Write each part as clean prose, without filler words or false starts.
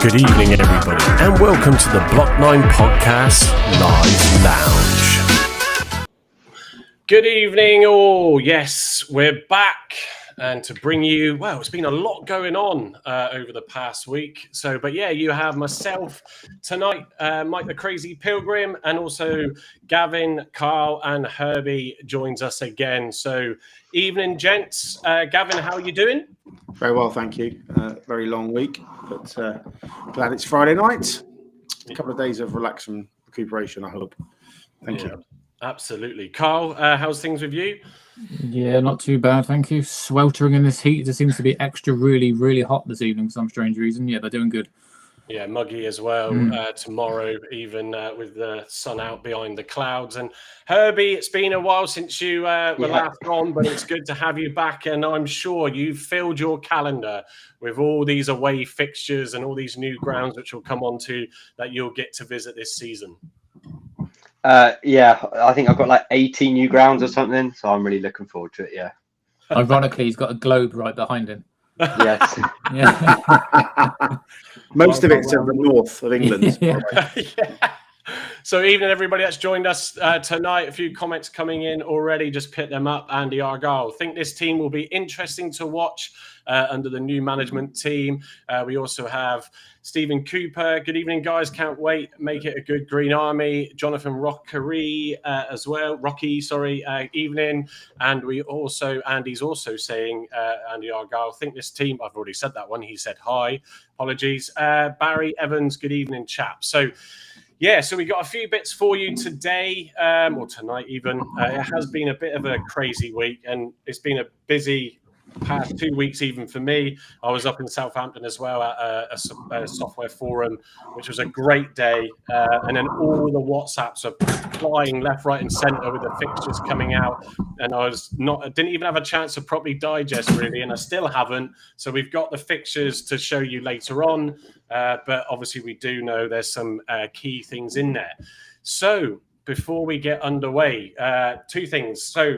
Good evening, everybody, and welcome to the Block 9 Podcast Live Lounge. Good evening, all. Yes, we're back. And to bring you, well, it's been a lot going on over the past week. But you have myself tonight, Mike the Crazy Pilgrim, and also Gavin, Carl, and Herbie joins us again. So, evening, gents. Gavin, how are you doing? Very well, thank you. Very long week, but glad it's Friday night. A couple of days of relax and recuperation, I hope. Thank you. Absolutely. Carl, how's things with you? Yeah, not too bad, thank you. Sweltering in this heat. It seems to be extra really hot this evening for some strange reason. Yeah, they're doing good. Yeah, muggy as well tomorrow, even with the sun out behind the clouds. And Herbie, it's been a while since you were last on, but it's good to have you back. And I'm sure you've filled your calendar with all these away fixtures and all these new grounds which we'll come on to that you'll get to visit this season. I think I've got like 18 new grounds or something, so I'm really looking forward to it. Yeah. Ironically, he's got a globe right behind him. Yes. Most of it's in the north of England. So evening, everybody that's joined us tonight. A few comments coming in already. Just pick them up. Andy Argyle. Think this team will be interesting to watch under the new management team. We also have Stephen Cooper. Good evening, guys. Can't wait. Make it a good Green Army. Jonathan Rockery as well. Evening. And Andy's also saying, Andy Argyle, think this team, I've already said that one. He said hi. Apologies. Barry Evans, good evening, chap. So we got a few bits for you today, or tonight even. It has been a bit of a crazy week, and it's been a busy past 2 weeks even for me. I was up in Southampton as well at a software forum, which was a great day. And then all the WhatsApps are flying left, right, and centre with the fixtures coming out. And I didn't even have a chance to properly digest really, and I still haven't. So we've got the fixtures to show you later on. But obviously we do know there's some key things in there. So before we get underway, two things. So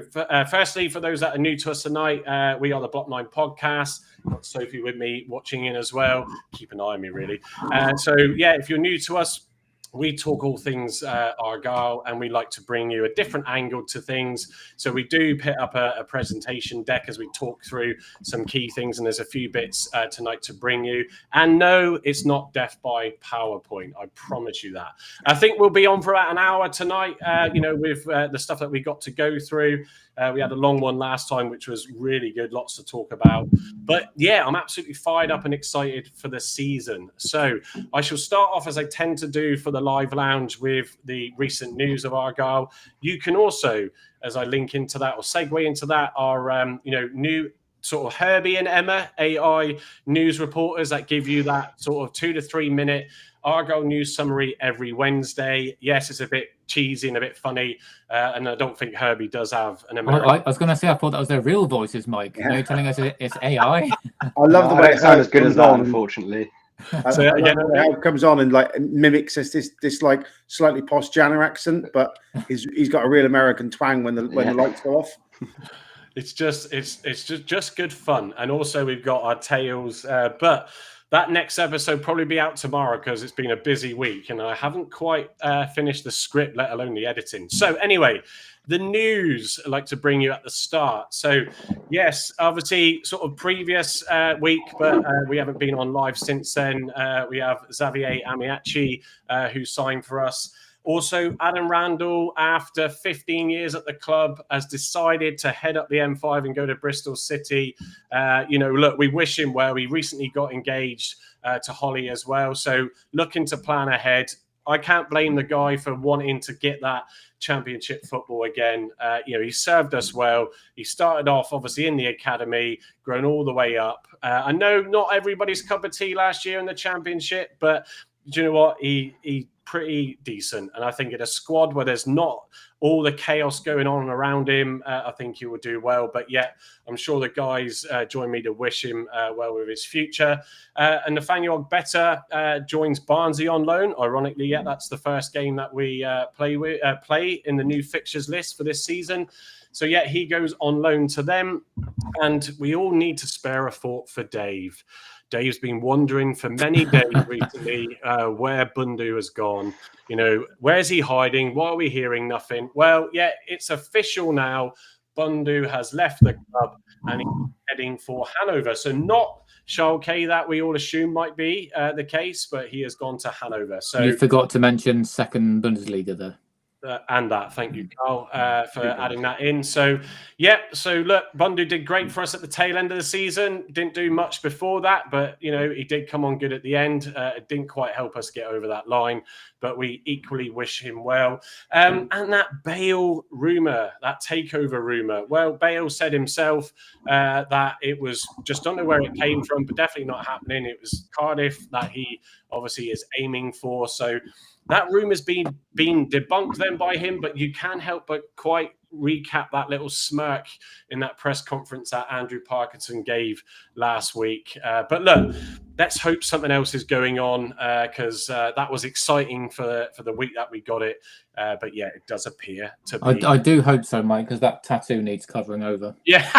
firstly, for those that are new to us tonight, we are the Block 9 Podcast. Got Sophie with me watching in as well. Keep an eye on me, really. If you're new to us, we talk all things Argyle, and we like to bring you a different angle to things. So we do put up a presentation deck as we talk through some key things, and there's a few bits tonight to bring you. And no, it's not death by PowerPoint. I promise you that. I think we'll be on for about an hour tonight, with the stuff that we got to go through. We had a long one last time, which was really good. Lots to talk about. But yeah, I'm absolutely fired up and excited for the season. So I shall start off, as I tend to do for the live lounge, with the recent news of Argyle. You can also, as I link into that or segue into that, our new sort of Herbie and Emma AI news reporters that give you that sort of 2 to 3 minute Argyle news summary every Wednesday. Yes, it's a bit cheesy and a bit funny, and I don't think Herbie does have an American. I was going to say, I thought that was their real voices, Mike. Yeah. You're telling us it's AI. I love the way it sounds as good as that, unfortunately. How it comes on and like mimics this like slightly posh Jana accent, but he's got a real American twang when the lights go off. It's just good fun, and also we've got our tales, but that next episode probably be out tomorrow because it's been a busy week and I haven't quite finished the script, let alone the editing. So anyway, the news I'd like to bring you at the start. So yes, obviously sort of previous week, but we haven't been on live since then. We have Xavier Ameachi who signed for us. Also, Adam Randell, after 15 years at the club, has decided to head up the M5 and go to Bristol City. Look, we wish him well. We recently got engaged to Holly as well. So looking to plan ahead. I can't blame the guy for wanting to get that championship football again. He served us well. He started off, obviously, in the academy, grown all the way up. I know not everybody's cup of tea last year in the championship, but do you know what? He pretty decent. And I think in a squad where there's not all the chaos going on around him, I think he will do well. But yet, I'm sure the guys join me to wish him well with his future. And Nathaniel Ogbeta joins Barnsley on loan. Ironically, that's the first game that we play in the new fixtures list for this season. So, he goes on loan to them. And we all need to spare a thought for Dave. Dave's been wondering for many days recently where Bundu has gone. Where's he hiding? Why are we hearing nothing? Well, yeah, it's official now. Bundu has left the club and he's heading for Hanover. So not Schalke that we all assume might be the case, but he has gone to Hanover. So you forgot to mention second Bundesliga there. And that, thank you, Carl, for adding that in. So, look, Bundu did great for us at the tail end of the season. Didn't do much before that, but, he did come on good at the end. It didn't quite help us get over that line, but we equally wish him well. And that Bale rumour, that takeover rumour, well, Bale said himself that it was just, don't know where it came from, but definitely not happening. It was Cardiff that he obviously is aiming for. So, that rumour's been debunked then by him, but you can't help but quite recap that little smirk in that press conference that Andrew Parkinson gave last week. But look, let's hope something else is going on because that was exciting for the week that we got it. But yeah, it does appear to be. I do hope so, Mike, because that tattoo needs covering over. Yeah,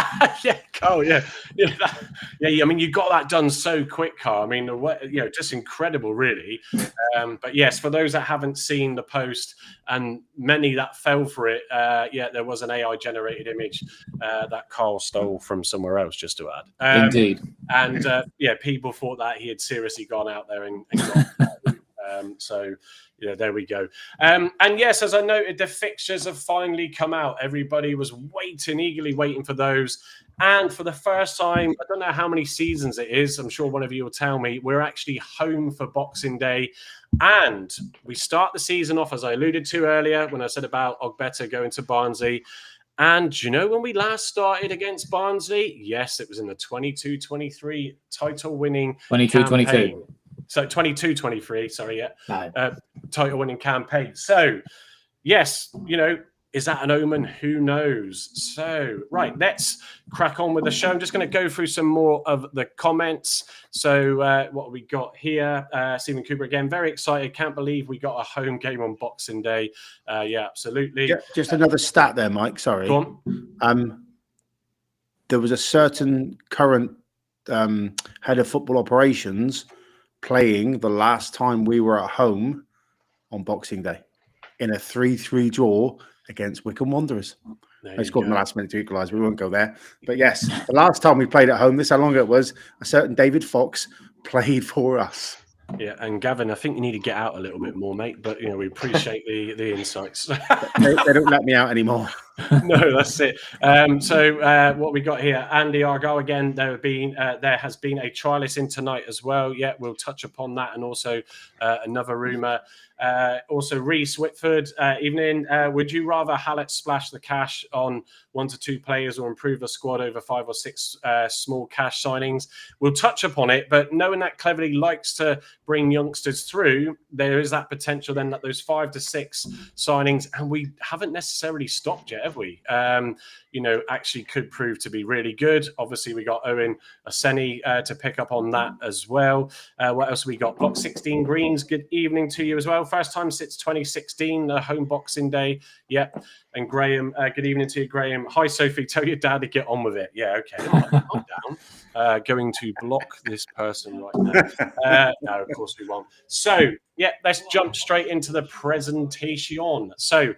yeah, Carl. Yeah. I mean, you got that done so quick, Carl. I mean, just incredible, really. But yes, for those that haven't seen the post, and many that fell for it, there was an AI-generated image that Carl stole from somewhere else, just to add. Indeed. And people thought that he had seriously gone out there and got so there we go. And yes, as I noted, the fixtures have finally come out. Everybody was eagerly waiting for those. And for the first time, I don't know how many seasons it is, I'm sure one of you will tell me, we're actually home for Boxing Day. And we start the season off, as I alluded to earlier, when I said about Ogbeta going to Barnsley. And do you know when we last started against Barnsley? Yes, it was in the 22-23 title-winning 22-22. So 22-23, sorry, yeah. No. Title-winning campaign. So, yes, is that an omen? Who knows? So, right, let's crack on with the show. I'm just going to go through some more of the comments. So, what have we got here? Stephen Cooper again, very excited. Can't believe we got a home game on Boxing Day. Yeah, absolutely. Yeah, just another stat there, Mike. Sorry. Go on. There was a certain current head of football operations playing the last time we were at home on Boxing Day in a 3-3 draw against Wycombe Wanderers. They scored in the last minute to equalise. We won't go there. But yes, the last time we played at home, this is how long it was, a certain David Fox played for us. Yeah, and Gavin, I think you need to get out a little bit more, mate. But we appreciate the insights. they don't let me out anymore. No, that's it. So what we got here, Andy Argyle again. There has been a trialist in tonight as well. Yeah, we'll touch upon that, and also another rumor. Also, Reese Whitford, evening. Would you rather Hallett splash the cash on 1 to 2 players or improve the squad over 5 or 6 small cash signings? We'll touch upon it, but knowing that Cleverly likes to bring youngsters through, there is that potential then that those 5 to 6 signings, and we haven't necessarily stopped yet, have we? Actually could prove to be really good. Obviously, we got Owen Oseni to pick up on that as well. What else we got? Block 16 Greens, good evening to you as well. First time since 2016, the home Boxing Day. Yep. And Graham, good evening to you, Graham. Hi, Sophie. Tell your dad to get on with it. Yeah, okay. Calm down. Going to block this person right now. No, of course we won't. So, yeah, let's jump straight into the presentation. So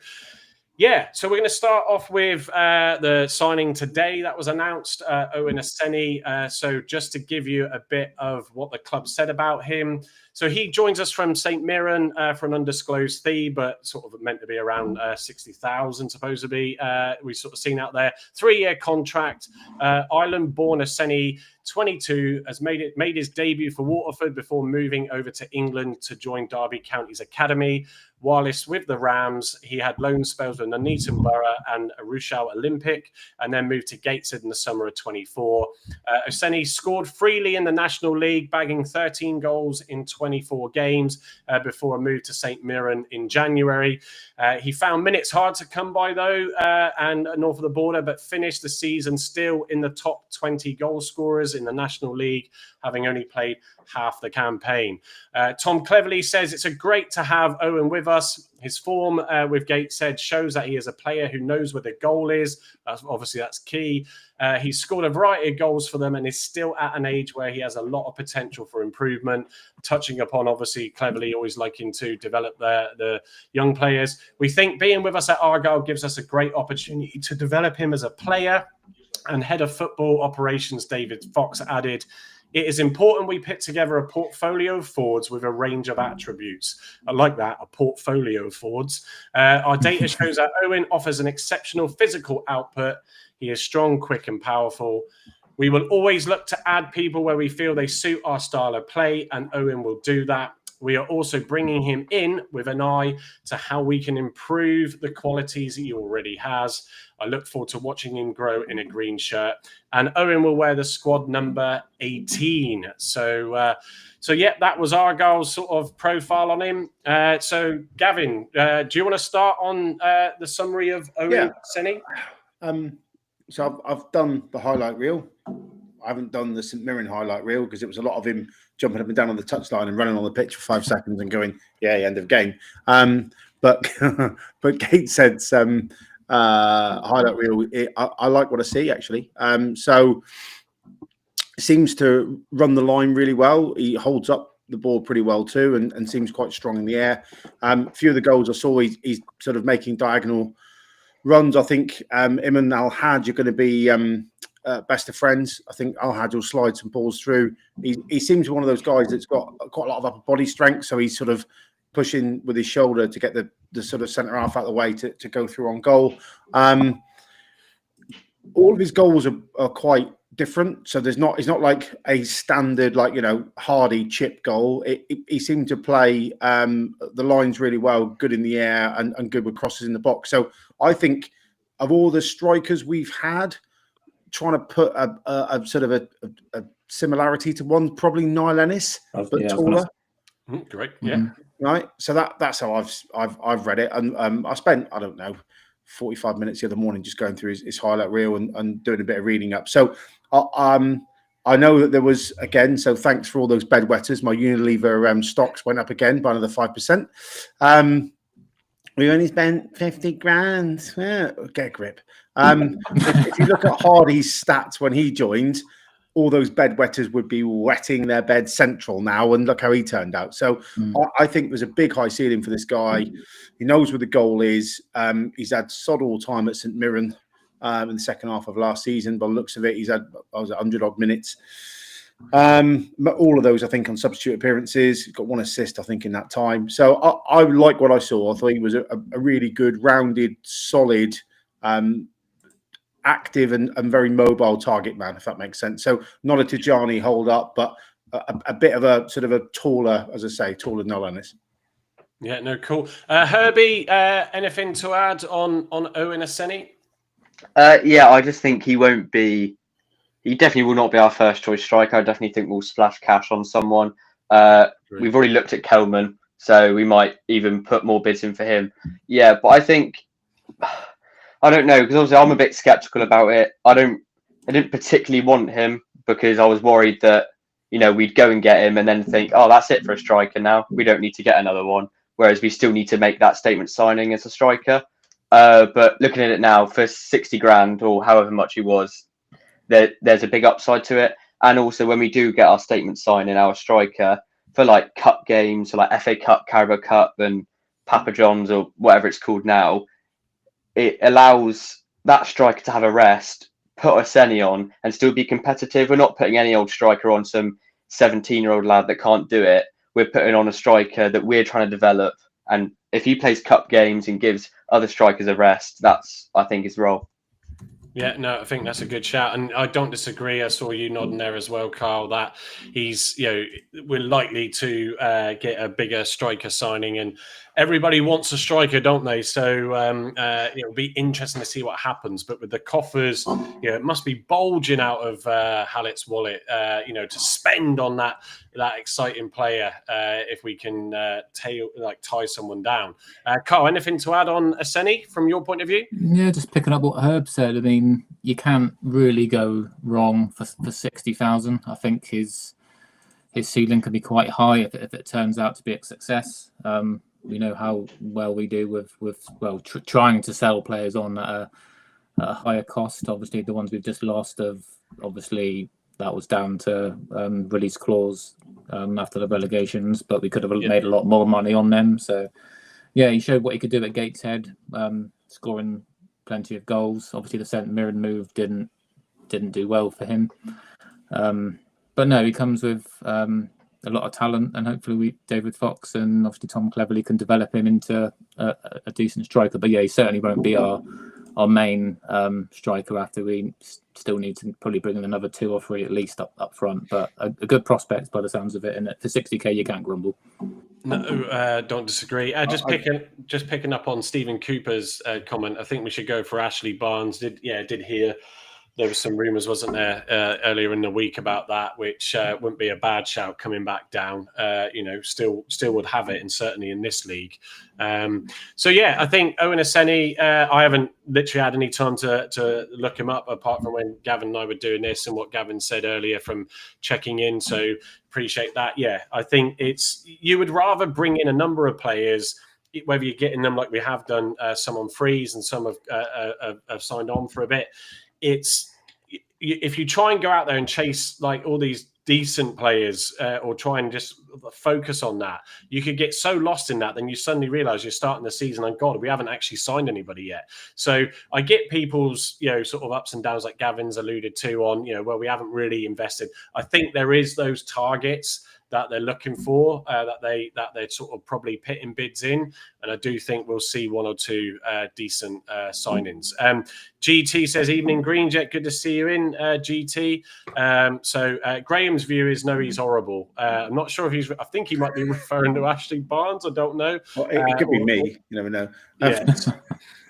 we're going to start off with the signing today that was announced, Owen Oseni. So just to give you a bit of what the club said about him. So he joins us from St. Mirren for an undisclosed fee, but sort of meant to be around 60,000, supposedly. We sort of seen out there. 3-year contract. Ireland-born Oseni, 22, has made his debut for Waterford before moving over to England to join Derby County's academy. Whilst with the Rams, he had loan spells with Nuneaton Borough and Rushall Olympic, and then moved to Gateshead in the summer of 24. Oseni scored freely in the National League, bagging 13 goals in 24 games before a move to St. Mirren in January. He found minutes hard to come by, though, and north of the border, but finished the season still in the top 20 goal scorers in the National League, having only played half the campaign. Tom Cleverley says it's great to have Owen with us. His form with Gateshead shows that he is a player who knows where the goal is. Obviously, that's key. He's scored a variety of goals for them and is still at an age where he has a lot of potential for improvement. Touching upon, obviously, Cleverley always liking to develop the young players. We think being with us at Argyle gives us a great opportunity to develop him as a player. And head of football operations, David Fox, added, "It is important we put together a portfolio of forwards with a range of attributes." I like that, a portfolio of forwards. Our data shows that Owen offers an exceptional physical output. He is strong, quick and powerful. We will always look to add people where we feel they suit our style of play, and Owen will do that. We are also bringing him in with an eye to how we can improve the qualities he already has. I look forward to watching him grow in a green shirt. And Owen will wear the squad number 18. So yeah, that was Argyle's sort of profile on him. So, Gavin, do you want to start on the summary of Owen Oseni? So I've done the highlight reel. I haven't done the St Mirren highlight reel because it was a lot of him jumping up and down on the touchline and running on the pitch for 5 seconds and going, yeah, end of game. But Gateshead's highlight reel, I like what I see, actually. So seems to run the line really well. He holds up the ball pretty well too and seems quite strong in the air. A few of the goals I saw, he's sort of making diagonal runs. I think him and Al-Hajj are going to be best of friends. I think Al-Hajj will slide some balls through. He seems one of those guys that's got quite a lot of upper body strength, so he's sort of pushing with his shoulder to get the sort of centre half out of the way to go through on goal. All of his goals are quite different, so it's not like a standard, like, you know, Hardy chip goal. He seemed to play the lines really well, good in the air and good with crosses in the box. So I think of all the strikers we've had, trying to put a sort of a similarity to one, probably Niall Ennis, but taller. Great, yeah. Right. So that's how I've read it, and I spent, I don't know, 45 minutes the other morning just going through his highlight reel and doing a bit of reading up. So I know that there was, again, so thanks for all those bedwetters. My Unilever stocks went up again by another 5%. We only spent 50 grand. Yeah, get a grip. If you look at Hardy's stats when he joined, all those bedwetters would be wetting their bed central now, and look how he turned out. So I think there's a big high ceiling for this guy. He knows where the goal is. He's had sod all time at St Mirren in the second half of last season. By the looks of it, he's had 100 odd minutes. All of those, I think, on substitute appearances. He's got 1 assist, I think, in that time. So I like what I saw. I thought he was a really good, rounded, solid, active and very mobile target man, if that makes sense. So not a Tijani hold up, but a bit of a sort of a taller, as I say, taller than Noel Ennis. Yeah, no, cool. Herbie, anything to add on Owen Oseni? Yeah, I just think he definitely will not be our first choice striker. I definitely think we'll splash cash on someone. We've already looked at Kelman, so we might even put more bids in for him. Yeah, but I think, I don't know, because obviously I'm a bit skeptical about it. I didn't particularly want him because I was worried that, you know, we'd go and get him and then think, oh, that's it for a striker now. We don't need to get another one. Whereas we still need to make that statement signing as a striker. But looking at it now, for 60 grand or however much he was, there's a big upside to it. And also when we do get our statement signing, our striker, for like cup games, so like FA Cup, Carabao Cup and Papa John's or whatever it's called now, it allows that striker to have a rest, put Oseni on and still be competitive. We're not putting any old striker on some 17-year-old lad that can't do it. We're putting on a striker that we're trying to develop. And if he plays cup games and gives other strikers a rest, that's, I think, his role. Yeah, no, I think that's a good shout. And I don't disagree. I saw you nodding there as well, Carl, that he's, you know, we're likely to get a bigger striker signing, and everybody wants a striker, don't they? So it'll be interesting to see what happens. But with the coffers, you know, it must be bulging out of Hallett's wallet, you know, to spend on that exciting player if we can tie someone down. Carl, anything to add on Oseni from your point of view? Yeah, just picking up what Herb said. I mean, mean, you can't really go wrong for 60,000. I think his ceiling can be quite high if it turns out to be a success. We know how well we do with trying to sell players on at a higher cost. Obviously, the ones we've just lost obviously that was down to release clause after the relegations, but we could have made a lot more money on them. So yeah, he showed what he could do at Gateshead, scoring plenty of goals. Obviously, the St Mirren move didn't do well for him, but no, he comes with a lot of talent, and hopefully David Fox and obviously Tom Cleverley can develop him into a decent striker. But yeah, he certainly won't be our main striker after we still need to probably bring in another 2 or 3 at least up front. But a good prospect by the sounds of it, and for 60k you can't grumble. No, don't disagree. Just picking up on Stephen Cooper's comment, I think we should go for Ashley Barnes. Did hear there was some rumours, wasn't there, earlier in the week about that, which wouldn't be a bad shout coming back down. Still would have it, and certainly in this league. So yeah, I think Owen Oseni, I haven't literally had any time to look him up apart from when Gavin and I were doing this and what Gavin said earlier from checking in. So appreciate that. Yeah, I think you would rather bring in a number of players, whether you're getting them like we have done, some on freeze and some have signed on for a bit. If you try and go out there and chase like all these decent players or try and just focus on that, you could get so lost in that, then you suddenly realize you're starting the season and God, we haven't actually signed anybody yet. So I get people's sort of ups and downs like Gavin's alluded to on where we haven't really invested. I think there is those targets that they're looking for, that they're sort of probably pitting bids in, and I do think we'll see 1 or 2 decent signings. GT says, "Evening Green Jet, good to see you in, GT." So Graham's view is no, he's horrible. I'm not sure if I think he might be referring to Ashley Barnes. I don't know. Well, it could be me. You never know. Yeah.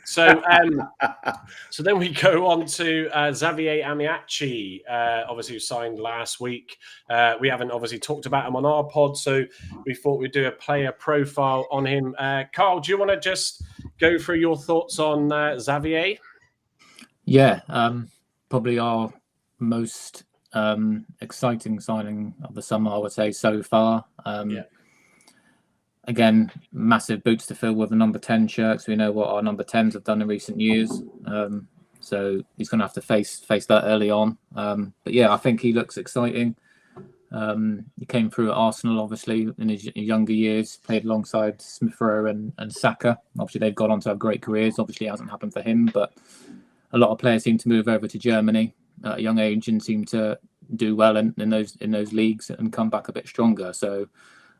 So then we go on to Xavier Ameachi, obviously who signed last week. We haven't obviously talked about him on our pod, so we thought we'd do a player profile on him. Carl, do you want to just go through your thoughts on Xavier? Yeah, probably our most exciting signing of the summer, I would say, so far. Again, massive boots to fill with the number 10 shirts. We know what our number 10s have done in recent years. So he's going to have to face that early on. But yeah, I think he looks exciting. He came through at Arsenal, obviously, in his younger years, played alongside Smith Rowe and Saka. Obviously, they've gone on to have great careers. Obviously, it hasn't happened for him, but a lot of players seem to move over to Germany at a young age and seem to do well in those leagues and come back a bit stronger. So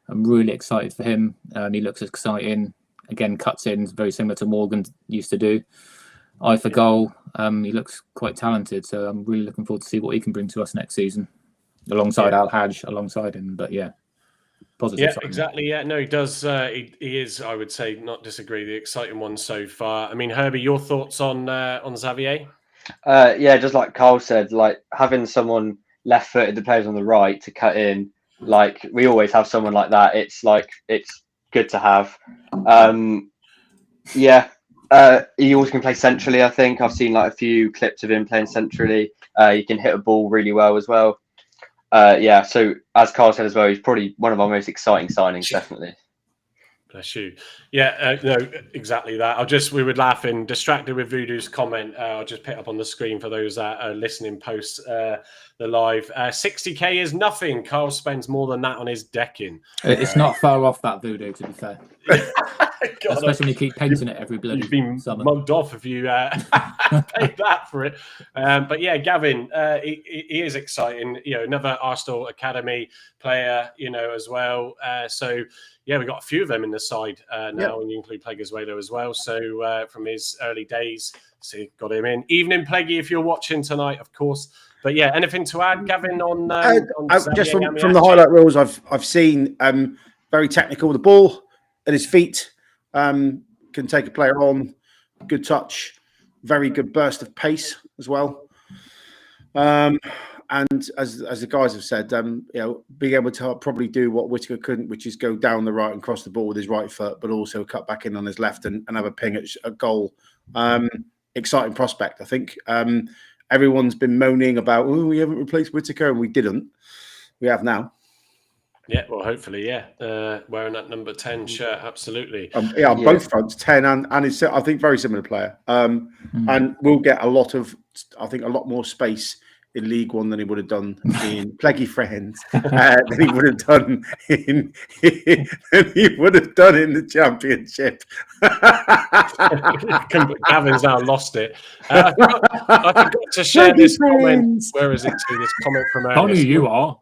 I'm really excited for him. He looks exciting. Again, cuts in very similar to Morgan used to do. Eye for goal. He looks quite talented. So I'm really looking forward to see what he can bring to us next season, alongside Al Hadj alongside him. But yeah, positive. Yeah, exactly. Yeah, no, he does. He is, I would say, not disagree, the exciting one so far. I mean, Herbie, your thoughts on Xavier? Yeah, just like Carl said, like having someone left-footed, the players on the right to cut in. Like we always have someone like that. It's good to have. He always can play centrally. I think I've seen like a few clips of him playing centrally. He can hit a ball really well as well. So as Carl said as well, he's probably one of our most exciting signings, definitely. Bless you. Yeah, no, exactly that. We were laughing, distracted with Voodoo's comment. I'll just pick up on the screen for those that are listening post the live. 60k is nothing. Carl spends more than that on his decking. It's not far off that, Voodoo, to be fair. God, especially when you keep painting it every bloody You've been summer. mugged off if you paid that for it. But yeah, Gavin, he is exciting. Another Arsenal Academy player, as well. So yeah, we've got a few of them in the side now, and you include Pleguezuelo as well. So from his early days, so got him in. Evening, Pleggy, if you're watching tonight, of course. But yeah, anything to add, Gavin, on just from the highlight reels I've seen, very technical. The ball at his feet can take a player on. Good touch, very good burst of pace as well. And as the guys have said, being able to probably do what Whittaker couldn't, which is go down the right and cross the ball with his right foot, but also cut back in on his left and have a ping at goal. exciting prospect. I think everyone's been moaning about, oh, we haven't replaced Whittaker, and we didn't. We have now. Yeah, well, hopefully, yeah. Wearing that number 10 shirt, absolutely. Yeah, on both fronts, 10 and it's, I think, very similar player. And we'll get a lot more space in League One than he would have done in Pleggy Friends, than he would have done in the Championship. Gavin's now lost it. I forgot to share this comment. Where is it to? This comment from earlier. Funny you are.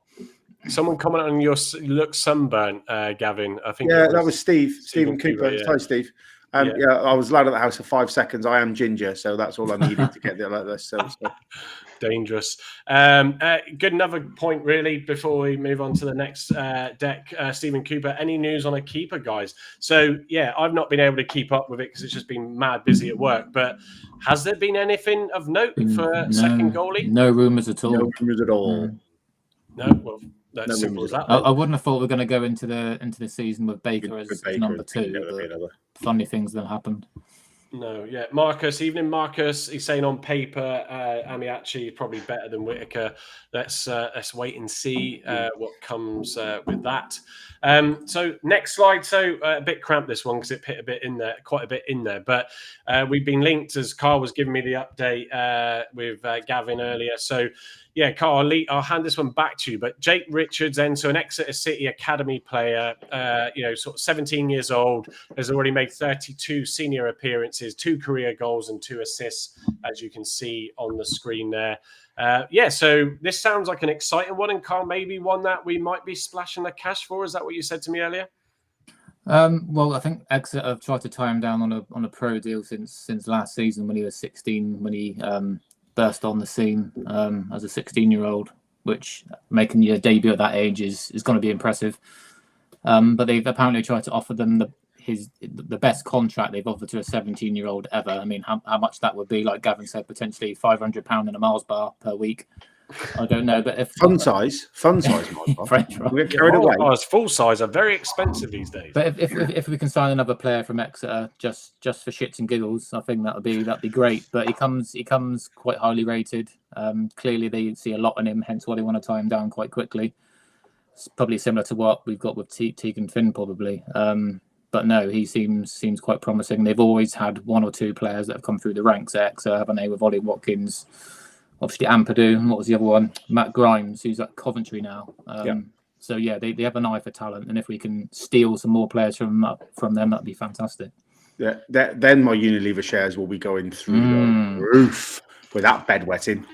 Someone commented on your look sunburnt, Gavin. I think. Yeah, that was Stephen Cooper. Yeah. Hi, Steve. Yeah, I was allowed at the house for 5 seconds. I am ginger, so that's all I needed to get there like this. So. Dangerous. Good. Another point, really, before we move on to the next deck. Stephen Cooper, any news on a keeper, guys? So, yeah, I've not been able to keep up with it because it's just been mad busy at work. But has there been anything of note for second goalie? No rumours at all. No rumours at all. No, well, that's simple as that. I wouldn't have thought we are going to go into the season with Baker as number 2. But funny things that happened. No, yeah. Marcus, evening, Marcus. He's saying on paper, Ameachi probably better than Whittaker. Let's wait and see what comes with that. So next slide. So a bit cramped this one because it hit quite a bit in there. But we've been linked, as Carl was giving me the update with Gavin earlier. So yeah, Carl, I'll hand this one back to you. But Jake Richards, so an Exeter City Academy player, sort of 17 years old, has already made 32 senior appearances, 2 career goals and 2 assists, as you can see on the screen there. So this sounds like an exciting one, and Carl, maybe one that we might be splashing the cash for. Is that what you said to me earlier? Well, I think Exeter have tried to tie him down on a pro deal since last season when he was 16, when he burst on the scene as a 16-year-old, which making your debut at that age is going to be impressive. But they've apparently tried to offer them the best contract they've offered to a 17-year-old ever. I mean, how much that would be, like Gavin said, potentially £500 in a Mars bar per week. I don't know, but if fun size Mars bar. French, right? We get carried away. Full size are very expensive these days. But if we can sign another player from Exeter just for shits and giggles, I think that'd be great. But he comes quite highly rated. Clearly they see a lot in him, hence why they want to tie him down quite quickly. It's probably similar to what we've got with Tegan Finn, probably. But no, he seems quite promising. They've always had 1 or 2 players that have come through the ranks at Exeter, haven't they? With Ollie Watkins, obviously Ampadu, and what was the other one? Matt Grimes, who's at Coventry now. So yeah, they have an eye for talent, and if we can steal some more players from them, that'd be fantastic. Yeah, then my Unilever shares will be going through the roof with that bedwetting.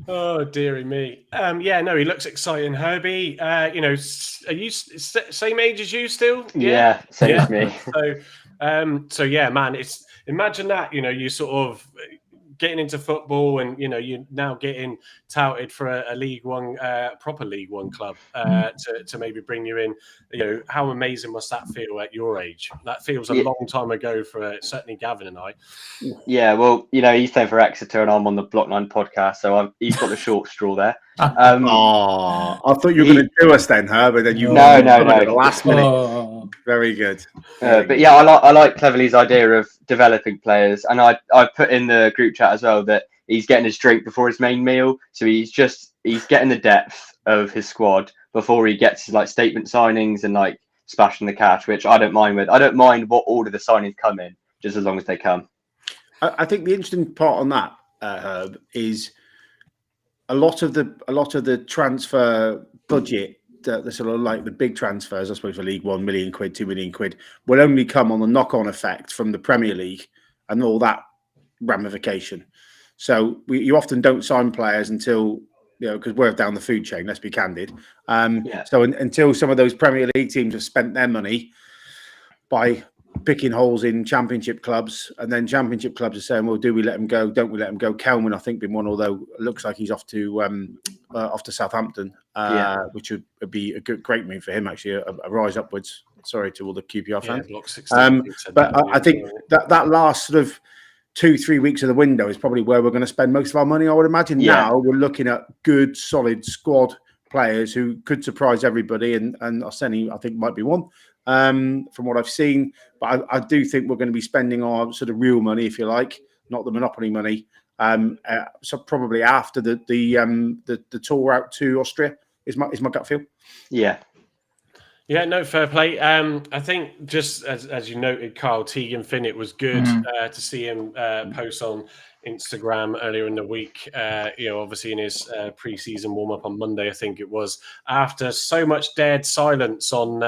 Oh, dearie me. He looks exciting. Herbie, are you same age as you still? Yeah, same as me. So yeah, man, imagine that, you sort of getting into football and, you're now getting touted for a League One, proper League One club to maybe bring you in. How amazing must that feel at your age? That feels a long time ago for certainly Gavin and I. Yeah, well, he's playing for Exeter and I'm on the Block 9 podcast, so he's got the short straw there. I thought you were going to do us then, Herb, but then you no. At the last minute. Very good. But yeah, I like Cleverley's idea of developing players, and I put in the group chat as well that he's getting his drink before his main meal, so he's getting the depth of his squad before he gets his statement signings and splashing the cash, which I don't mind with. I don't mind what order the signings come in, just as long as they come. I think the interesting part on that, Herb, is a lot of the transfer budget, the sort of the big transfers, I suppose, for League One, £1 million, £2 million, will only come on the knock-on effect from the Premier League and all that ramification. So you often don't sign players until, because we're down the food chain, let's be candid. So until some of those Premier League teams have spent their money by picking holes in Championship clubs, and then Championship clubs are saying, well, do we let him go? Don't we let him go? Kelman, I think, been one, although it looks like he's off to Southampton, which would be a great move for him, actually, a rise upwards. Sorry to all the QPR fans. Block 16, but I think that last sort of 2-3 weeks of the window is probably where we're going to spend most of our money, I would imagine. Now we're looking at good, solid squad players who could surprise everybody, and Oseni, I think, might be one. From what I've seen, but I do think we're going to be spending our sort of real money, if you like, not the monopoly money. So probably after the tour out to Austria is my gut feel. Yeah. Yeah, no, fair play. I think just as you noted, Carl, Tegan Finn, it was good to see him post on Instagram earlier in the week. Obviously in his pre-season warm-up on Monday, I think it was, after so much dead silence on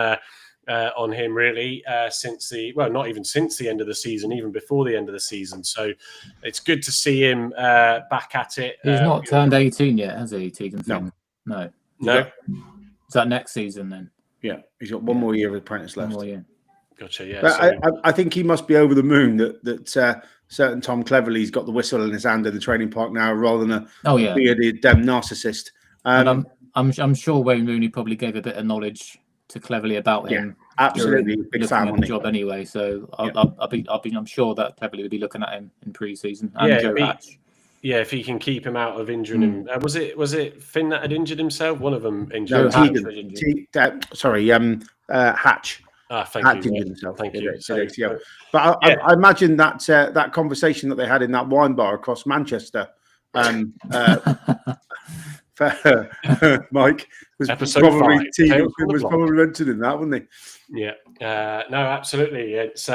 him, really, not even since the end of the season, even before the end of the season. So it's good to see him back at it. He's not turned 18 yet, has he, Tegan Finn? No. Is that next season then? Yeah, he's got one more year of apprentice left. One more year. Gotcha. Yeah, but I think he must be over the moon that certain Tom Cleverley's got the whistle in his hand in the training park now, rather than a bearded narcissist. And I'm sure Wayne Rooney probably gave a bit of knowledge to Cleverley about him. Absolutely, big fan on the job anyway. So I'm sure that Cleverley will be looking at him in pre-season. Yeah, if he can keep him out of injuring him. Was it Finn that had injured himself? One of them injured. Hatch. Thank you. Thank you. But I imagine that conversation that they had in that wine bar across Manchester, Mike, was probably mentioned in that, wasn't he? Yeah. No, absolutely. It's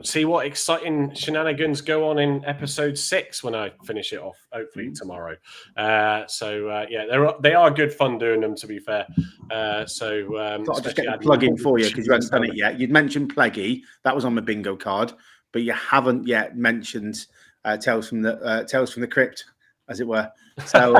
see what exciting shenanigans go on in episode 6 when I finish it off, hopefully tomorrow. They are good fun doing them, to be fair. I'll just get a plug in for you because you haven't done it yet. You'd mentioned Pleggy, that was on the bingo card, but you haven't yet mentioned Tales from the Crypt, as it were. So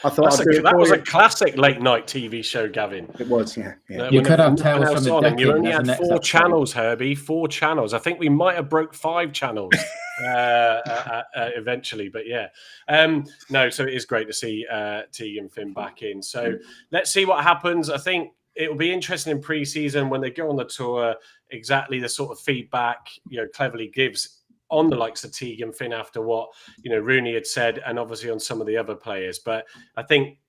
I thought that was a classic late night TV show, Gavin. It was, yeah. You could have Tales from the Dead. You only had 4 channels, Herbie. 4 channels. I think we might have broke 5 channels eventually, but yeah. So it is great to see Tegan Finn back in. So let's see what happens. I think it will be interesting in pre-season when they go on the tour, exactly the sort of feedback Cleverley gives on the likes of Tegan Finn after what Rooney had said, and obviously on some of the other players. But I think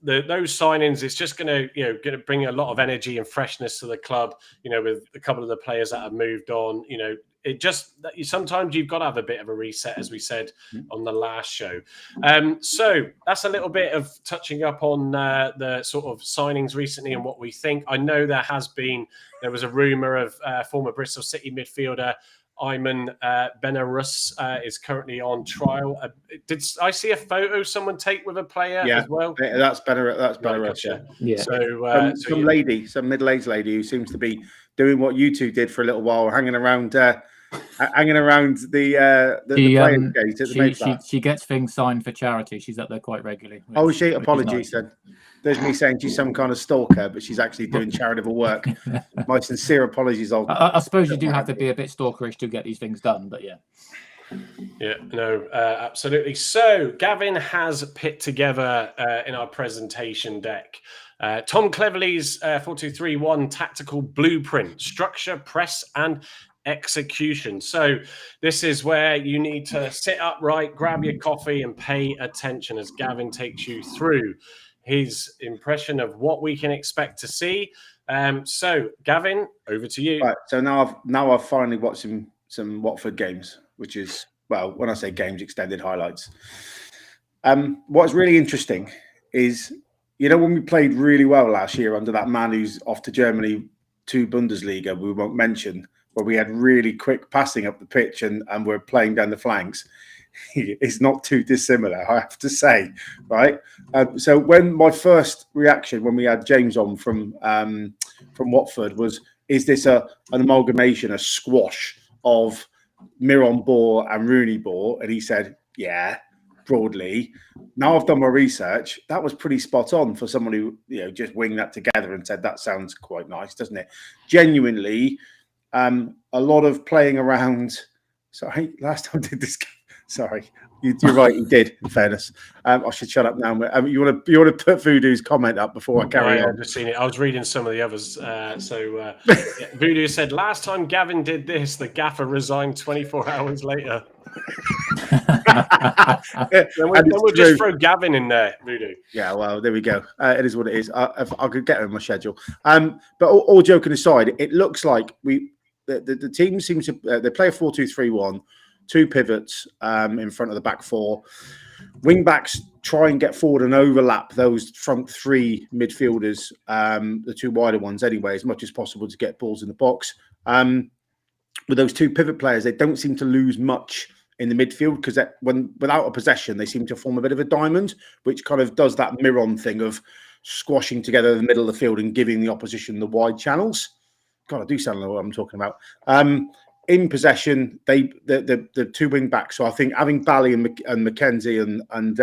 those signings, it's just going to bring a lot of energy and freshness to the club. With a couple of the players that have moved on, sometimes you've got to have a bit of a reset, as we said on the last show. So that's a little bit of touching up on the sort of signings recently and what we think. I know there was a rumor of former Bristol City midfielder Ayman Benarus is currently on trial. Did I see a photo someone take with a player as well? That's Benarus. Yeah. So some middle-aged lady who seems to be doing what you two did for a little while, hanging around the players' gate at the Mayflower. She gets things signed for charity. She's up there quite regularly. Apologies then. There's me saying she's some kind of stalker, but she's actually doing charitable work. My sincere apologies. I suppose you do have to be a bit stalkerish to get these things done, but yeah. Yeah, no, absolutely. So Gavin has put together in our presentation deck Tom Cleverley's 4-2-3-1 tactical blueprint, structure, press, and execution. So this is where you need to sit upright, grab your coffee, and pay attention as Gavin takes you through his impression of what we can expect to see. So Gavin, over to you. Right, so now I've finally watched some Watford games, which is, well, when I say games, extended highlights. What's really interesting is, when we played really well last year under that man who's off to Germany to Bundesliga, we won't mention, where we had really quick passing up the pitch and we're playing down the flanks. It's not too dissimilar, I have to say, right? So when my first reaction when we had James on from Watford was, is this an amalgamation, a squash of Miron ball and Rooney ball? And he said, yeah, broadly. Now I've done my research. That was pretty spot on for someone who just winged that together and said that sounds quite nice, doesn't it? Genuinely, a lot of playing around. Sorry, last time I did this. Sorry, you're right. You did. In fairness, I should shut up now. You want to put Voodoo's comment up before I carry on? I've just seen it. I was reading some of the others. Voodoo said last time Gavin did this, the gaffer resigned 24 hours later. Then we'll just throw Gavin in there, Voodoo. Yeah, well, there we go. It is what it is. I could get it on my schedule. But all joking aside, it looks like the team seems to they play a 4-2-3-1. 2 pivots in front of the back 4. Wing backs try and get forward and overlap those front 3 midfielders, the 2 wider ones anyway, as much as possible to get balls in the box. With those 2 pivot players, they don't seem to lose much in the midfield because without a possession, they seem to form a bit of a diamond, which kind of does that Miron thing of squashing together the middle of the field and giving the opposition the wide channels. God, I do sound like what I'm talking about. In possession, the 2 wing backs. So I think having Bally and McKenzie and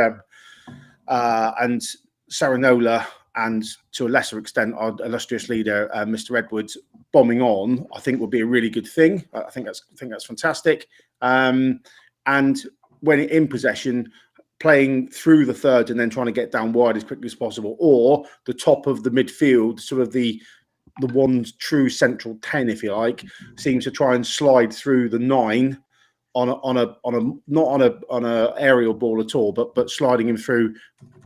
Saranola, and to a lesser extent our illustrious leader, Mr. Edwards, bombing on, I think would be a really good thing. I think that's fantastic. And when in possession, playing through the third and then trying to get down wide as quickly as possible, or the top of the midfield, sort of the one true central 10, if you like, seems to try and slide through the 9 on a aerial ball at all, but sliding him through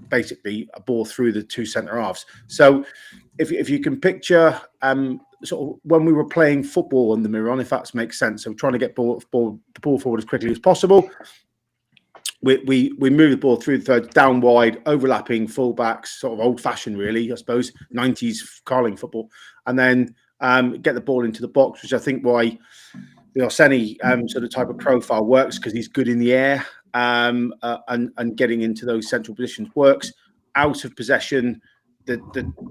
basically a ball through the 2 centre halves. So if you can picture sort of when we were playing football on the Miron, if that makes sense, so trying to get the ball forward as quickly as possible. We move the ball through the third, down wide, overlapping fullbacks, sort of old-fashioned, really, I suppose, 90s Carling football, and then get the ball into the box, which I think why the Oseni sort of type of profile works, because he's good in the air, and getting into those central positions works. Out of possession, the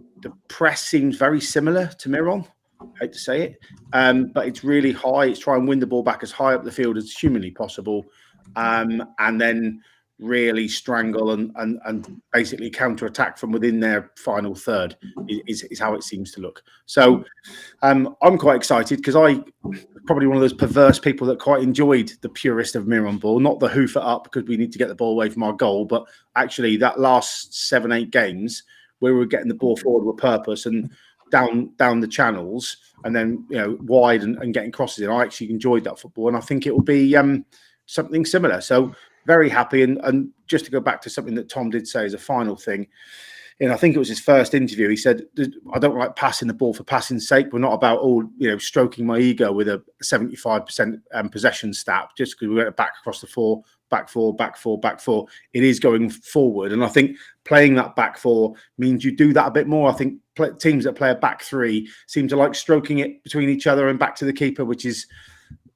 press seems very similar to Miron. I hate to say it, but it's really high. It's try and win the ball back as high up the field as humanly possible. And then really strangle and basically counter-attack from within their final third is how it seems to look. So I'm quite excited because I'm probably one of those perverse people that quite enjoyed the purest of Miron ball, not the hoof it up because we need to get the ball away from our goal, but actually that last 7-8 games where we were getting the ball forward with purpose and down the channels and then wide and getting crosses in. I actually enjoyed that football, and I think it will be something similar. So very happy. And just to go back to something that Tom did say as a final thing, I think it was his first interview. He said, I don't like passing the ball for passing's sake. We're not about stroking my ego with a 75% possession stat just because we went back across the 4, back 4, back 4, back 4. It is going forward. And I think playing that back 4 means you do that a bit more. I think teams that play a back 3 seem to like stroking it between each other and back to the keeper, which is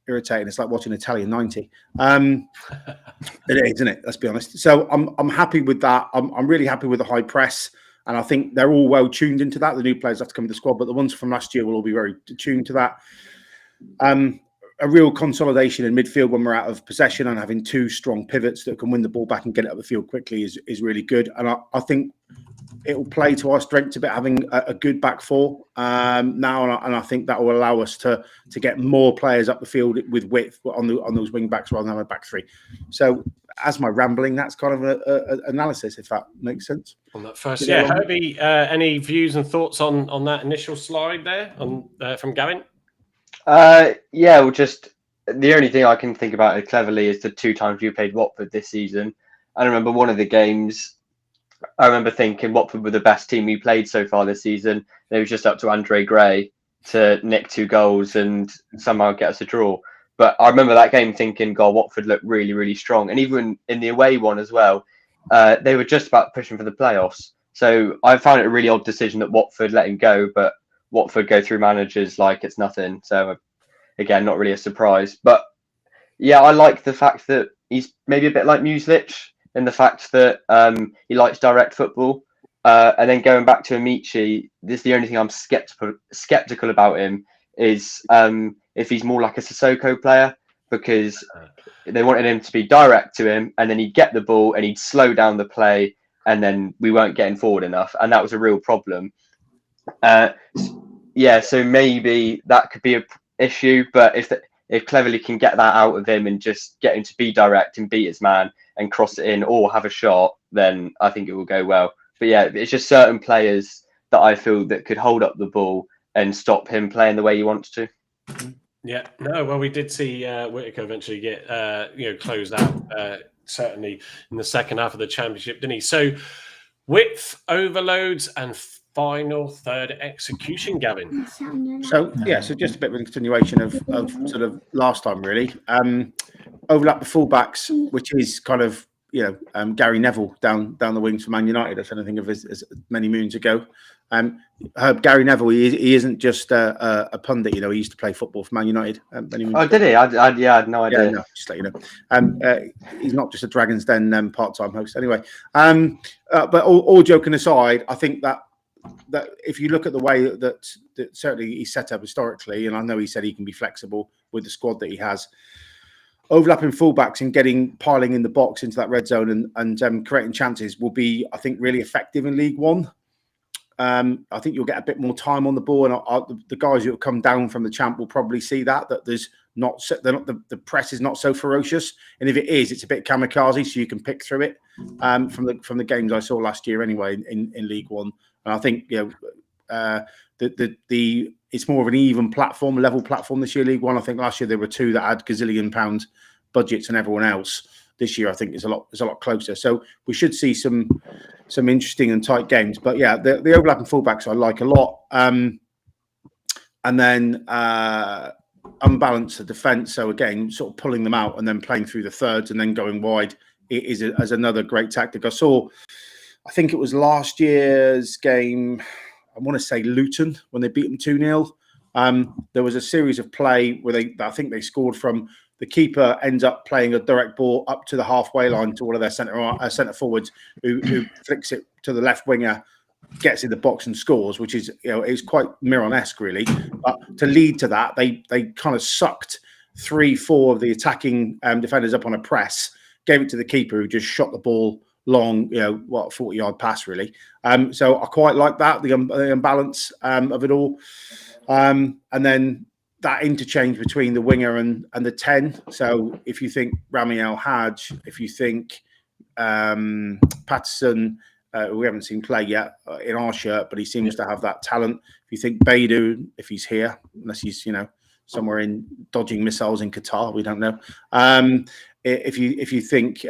irritating. It's like watching Italian 90. It is, isn't it? Let's be honest. So I'm happy with that. I'm really happy with the high press, and I think they're all well tuned into that. The new players have to come to the squad, but the ones from last year will all be very tuned to that. A real consolidation in midfield when we're out of possession, and having 2 strong pivots that can win the ball back and get it up the field quickly is really good. And I think it will play to our strengths a bit, having a good back 4 now, and I think that will allow us to get more players up the field with width on those wing backs rather than a back 3. So, as my rambling, that's kind of an analysis, if that makes sense. On that first, Herbie, any views and thoughts on that initial slide there from Gavin? Well, just the only thing I can think about it cleverly is the 2 times we played Watford this season. I remember one of the games. I remember thinking Watford were the best team we played so far this season. It was just up to Andre Gray to nick 2 goals and somehow get us a draw. But I remember that game thinking, God, Watford looked really, really strong. And even in the away one as well, they were just about pushing for the playoffs. So I found it a really odd decision that Watford let him go, but Watford go through managers like it's nothing. So again, not really a surprise. But yeah, I like the fact that he's maybe a bit like Muslich, in the fact that he likes direct football. And then going back to Ameachi, this is the only thing I'm skeptical about him is if he's more like a Sissoko player, because they wanted him to be direct to him and then he'd get the ball and he'd slow down the play and then we weren't getting forward enough. And that was a real problem. So maybe that could be an issue, but if Cleverley can get that out of him and just get him to be direct and beat his man and cross it in or have a shot, then I think it will go well. But yeah, it's just certain players that I feel that could hold up the ball and stop him playing the way he wants to. Yeah, no, well, we did see Whittaker eventually get closed out, certainly in the second half of the championship, didn't he? So width, overloads, and final third execution, Gavin. So just a bit of a continuation of sort of last time, really. overlap the fullbacks, which is kind of Gary Neville down the wings for Man United. I don't think of as many moons ago. Gary Neville, he isn't just a pundit. He used to play football for Man United. Many moons ago. Did he? I had no idea. Yeah, no, just let you know. He's not just a Dragon's Den part-time host. Anyway, but all joking aside, I think that if you look at the way that certainly he's set up historically, and I know he said he can be flexible with the squad that he has, overlapping fullbacks and piling in the box into that red zone and creating chances will be, I think, really effective in League One. I think you'll get a bit more time on the ball, and the guys who have come down from the champ will probably see that there's the press is not so ferocious, and if it is, it's a bit kamikaze, so you can pick through it from the games I saw last year anyway in League One. And I think it's more of an even platform, level platform this year. League One, I think last year there were two that had gazillion pound budgets, and everyone else this year I think is a lot closer. So we should see some interesting and tight games. But yeah, the overlapping fullbacks I like a lot. And then unbalance the defence. So again, sort of pulling them out and then playing through the thirds and then going wide is another great tactic. I think it was last year's game, I want to say Luton, when they beat them 2-0. There was a series of play where I think they scored from. The keeper ends up playing a direct ball up to the halfway line to one of their centre forwards, who flicks it to the left winger, gets in the box and scores, which is it's quite Miron-esque really. But to lead to that, they kind of sucked 3-4 of the attacking defenders up on a press, gave it to the keeper, who just shot the ball long, 40-yard pass really. So I quite like that, the imbalance of it all, and then that interchange between the winger and the 10. So if you think Rami El Hadj, if you think Patterson, we haven't seen play yet in our shirt, but he seems to have that talent. If you think Beidou, if he's here, unless he's somewhere in dodging missiles in Qatar, we don't know. If you think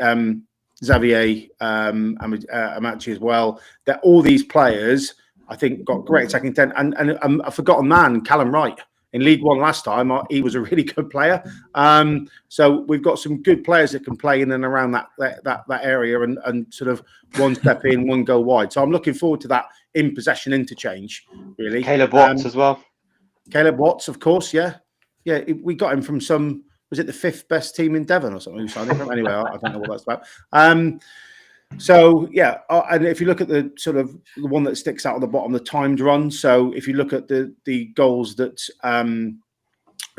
Xavier, Ameachi as well, that all these players I think got great attacking intent, and a forgotten man, Callum Wright. In League One last time, he was a really good player. So we've got some good players that can play in and around that area and sort of one step in, one go wide. So I'm looking forward to that in possession interchange. Really, Caleb Watts as well. Caleb Watts, of course. Yeah. We got him from some. Was it the 5th best team in Devon or something? We signed him from anyway. I don't know what that's about. So yeah, and if you look at the sort of the one that sticks out on the bottom, the timed run. So if you look at the goals that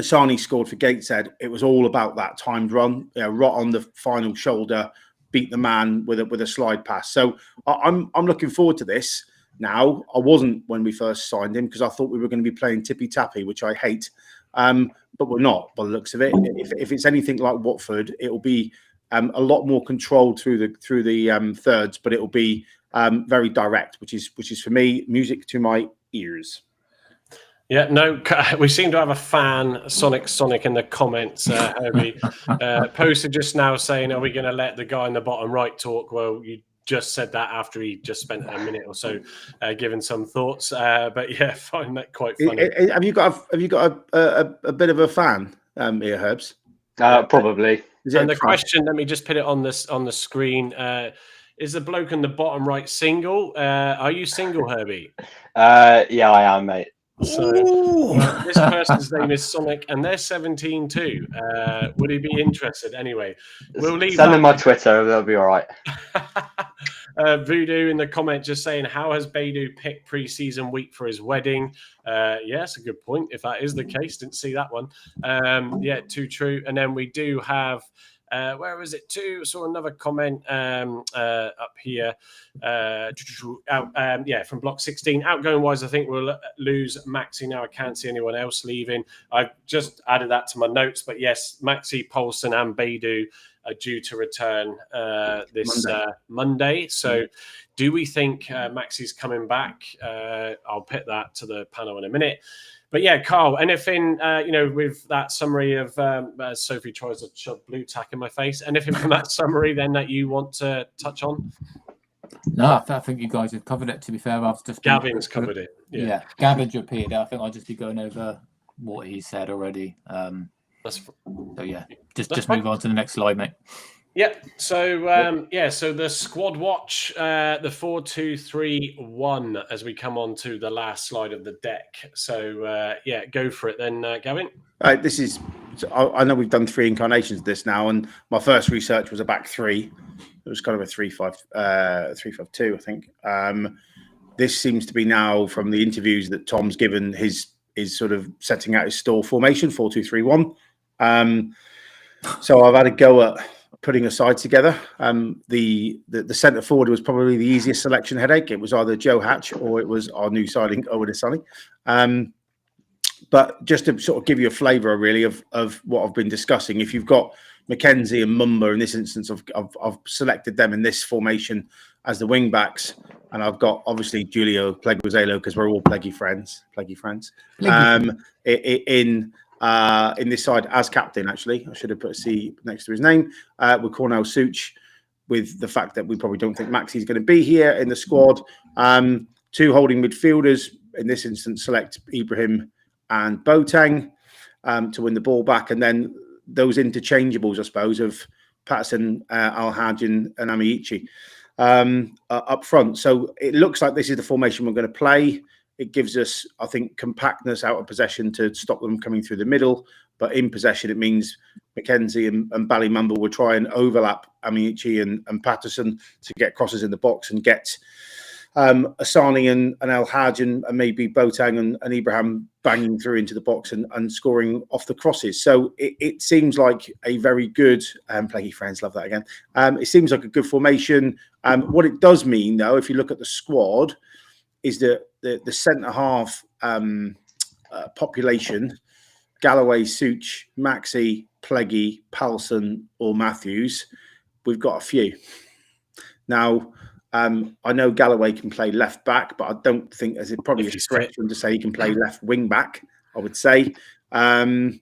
Oseni scored for Gateshead, it was all about that timed run. Right on the final shoulder, beat the man with a slide pass. So I'm looking forward to this. Now I wasn't when we first signed him because I thought we were going to be playing tippy tappy, which I hate. But we're not by the looks of it. If it's anything like Watford, it will be a lot more controlled through the thirds, but it will be very direct, which is for me music to my ears. Yeah, no, we seem to have a fan, Sonic in the comments. Herbie posted just now saying, "Are we going to let the guy in the bottom right talk?" Well, you just said that after he just spent a minute or so giving some thoughts. But yeah, I find that quite funny. Have you got a bit of a fan here, Herbs? Probably. And the question, let me just put it on the screen. Is the bloke in the bottom right single? Are you single, Herbie? Yeah, I am, mate. So this person's name is Sonic, and they're 17 too. Would he be interested? Anyway, we'll leave. Send them my Twitter; they'll be all right. Voodoo in the comment just saying, "How has Beidou picked pre-season week for his wedding?" Yeah, that's a good point. If that is the case, didn't see that one. Yeah, too true. And then we do have. Where is it to? Saw another comment up here. From block 16. Outgoing wise, I think we'll lose Maxi now. I can't see anyone else leaving. I've just added that to my notes. But yes, Maxi, Poulsen and Beidou are due to return this Monday. So do we think Maxi's coming back? I'll put that to the panel in a minute. But yeah, Carl, anything, with that summary of, Sophie tries to shove blue tack in my face, anything from that summary then that you want to touch on? No, I think you guys have covered it, to be fair. Gavin's covered it. Yeah, Gavin's repeated it. I think I'll just be going over what he said already. So yeah, just move on to the next slide, mate. Yeah. So so the squad watch, the 4-2-3-1 as we come on to the last slide of the deck. So go for it then, Gavin. This is. I know we've done 3 incarnations of this now, and my first research was a back 3. It was kind of a 3-5-2, I think. This seems to be now, from the interviews that Tom's given, his sort of setting out his stall formation, 4-2-3-1. So I've had a go at putting a side together. The centre forward was probably the easiest selection headache. It was either Joe Hatch or it was our new signing, Owen Oseni. But just to sort of give you a flavour, really, of what I've been discussing, if you've got Mackenzie and Mumba in this instance, I've selected them in this formation as the wing backs, and I've got obviously Julio Pleguizelo, because we're all Pleggy friends. In this side as captain, actually, I should have put a C next to his name, with Cornell Such, with the fact that we probably don't think Maxi's going to be here in the squad. 2 holding midfielders, in this instance, select Ibrahim and Boateng to win the ball back, and then those interchangeables, I suppose, of Patterson, Al-Hajj and Ameachi up front. So it looks like this is the formation we're going to play. It gives us, I think, compactness out of possession to stop them coming through the middle. But in possession, it means Mackenzie and Ballymumble will try and overlap Ameachi and Patterson to get crosses in the box and get Oseni and El-Hajj and maybe Boateng and Ibrahim banging through into the box and scoring off the crosses. So it seems like a very good, Pleggy friends love that again. It seems like a good formation. What it does mean, though, if you look at the squad, is that the centre half population, Galloway, Such, Maxi, Pleggy, Palson or Matthews, we've got a few. Now, I know Galloway can play left back, but I don't think there's probably a stretch for him to say he can play left wing back, I would say. And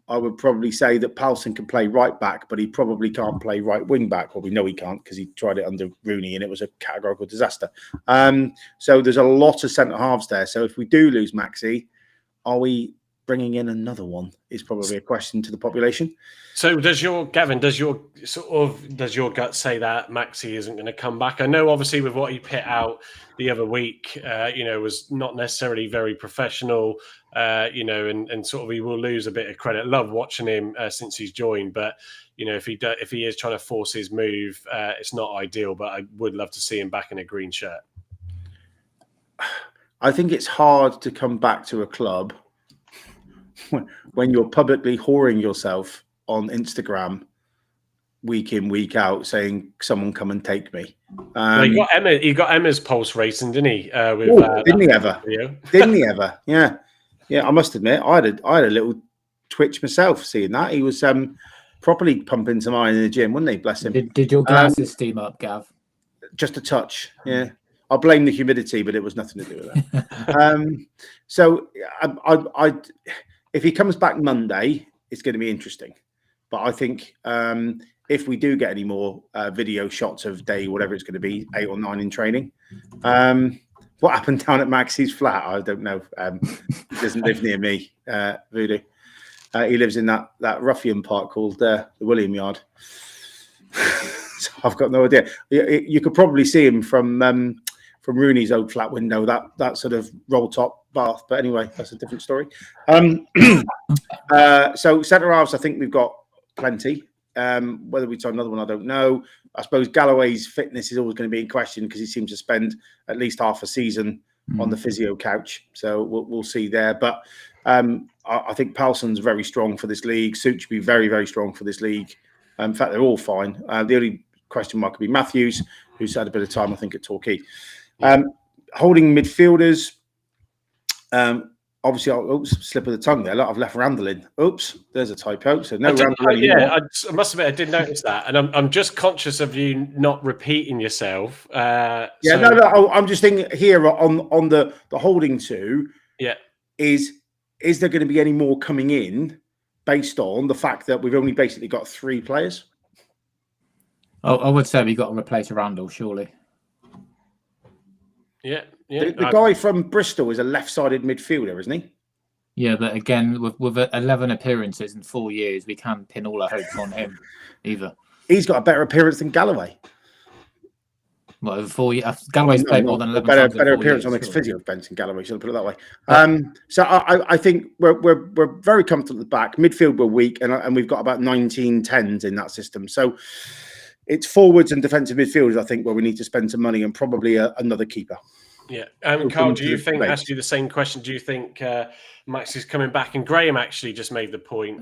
I would probably say that Palson can play right back, but he probably can't play right wing back. Well, we know he can't because he tried it under Rooney and it was a categorical disaster. So there's a lot of centre halves there. So if we do lose Maxi, are we bringing in another one? Is probably a question to the population. So does your gut say that Maxi isn't going to come back? I know obviously with what he put out the other week, was not necessarily very professional, and sort of he will lose a bit of credit. Love watching him since he's joined, but if he is trying to force his move, it's not ideal. But I would love to see him back in a green shirt. I think it's hard to come back to a club when you're publicly whoring yourself on Instagram week in, week out, saying someone come and take me. He got Emma's pulse racing, didn't he? Didn't he ever? Didn't he ever? Yeah. I must admit, I had a little twitch myself seeing that. He was properly pumping some iron in the gym, wasn't he? Bless him. Did your glasses steam up, Gav? Just a touch, yeah. I'll blame the humidity, but it was nothing to do with that. So if he comes back Monday, it's going to be interesting. But I think if we do get any more video shots of day, whatever it's going to be, 8 or 9 in training, what happened down at Maxi's flat, I don't know. He doesn't live near me, Voodoo. He lives in that ruffian part called the William Yard. So I've got no idea. You could probably see him from Rooney's old flat window, that sort of roll top bath. But anyway, that's a different story. So centre halves, I think we've got plenty. Whether we try another one, I don't know. I suppose Galloway's fitness is always going to be in question because he seems to spend at least half a season on the physio couch. So we'll see there. But I think Palson's very strong for this league. Such be very, very strong for this league. In fact, they're all fine. The only question mark could be Matthews, who's had a bit of time, I think, at Torquay. Holding midfielders, obviously, slip of the tongue there. I've left Randell in. Oops, there's a typo. So no Randell anymore. Yeah, I must admit, I did notice that, and I'm just conscious of you not repeating yourself. No. I'm just thinking here on the holding two. Yeah, is there going to be any more coming in based on the fact that we've only basically got 3 players? Oh, I would say we got to replace Randell, surely. Yeah. The guy from Bristol is a left-sided midfielder, isn't he? Yeah, but again, with 11 appearances in 4 years, we can't pin all our hopes on him either. He's got a better appearance than Galloway. Well, 4 years, Galloway's played more than 11 better, times in better 4 appearance years, on the surely. physio bench than Galloway. Should I put it that way? So I think we're very comfortable at the back. Midfield we're weak, and we've got about 19 10s in that system. So it's forwards and defensive midfielders, I think, where we need to spend some money, and probably another keeper. Yeah, Carl, do you think? Ask you the same question. Do you think Max is coming back? And Graham actually just made the point.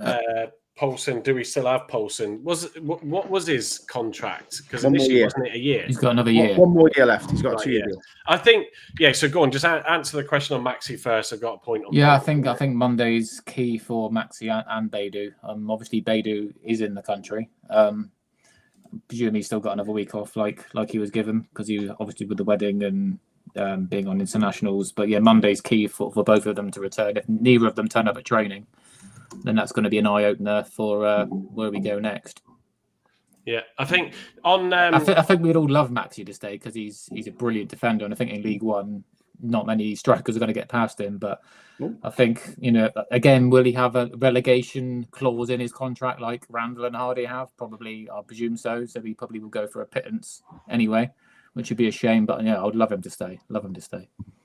Poulsen, do we still have Poulsen? What was his contract? Because initially wasn't it a year? He's got another year. One more year left. He's got a 2-year deal. I think. Yeah. So go on. Just answer the question on Maxi first. I've got a point on. Yeah, Poulsen. I think Monday's key for Maxi and Beidou. Obviously Beidou is in the country. Presumably he's still got another week off, like he was given, because he obviously with the wedding and being on internationals. But yeah, Monday's key for both of them to return. If neither of them turn up at training, then that's going to be an eye opener for where we go next. Yeah, I think on. I think we'd all love Maxi to stay because he's a brilliant defender, and I think in League One, not many strikers are going to get past him. But I think, again, will he have a relegation clause in his contract like Randell and Hardy have? Probably, I presume so. So he probably will go for a pittance anyway, which would be a shame. But yeah, I would love him to stay.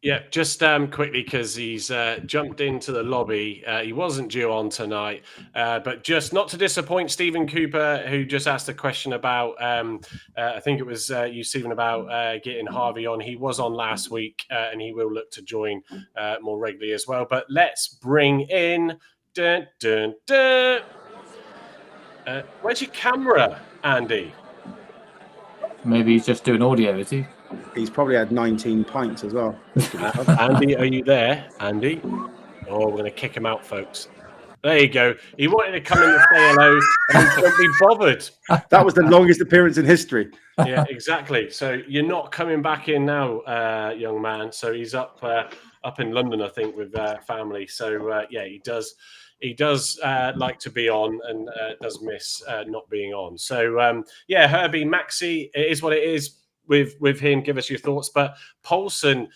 Yeah, just quickly, because he's jumped into the lobby. He wasn't due on tonight, but just not to disappoint Stephen Cooper, who just asked a question about, I think it was you, Stephen, about getting Harvey on. He was on last week, and he will look to join more regularly as well. But let's bring in... where's your camera, Andy? Maybe he's just doing audio, is he? He's probably had 19 pints as well. Andy, are you there? Andy? Oh, we're going to kick him out, folks. There you go. He wanted to come in and say hello, and he couldn't be bothered. That was the longest appearance in history. Yeah, exactly. So you're not coming back in now, young man. So he's up in London, I think, with family. So yeah, he does like to be on, and does miss not being on. So yeah, Herbie, Maxi, it is what it is with him. Give us your thoughts. But Poulsen,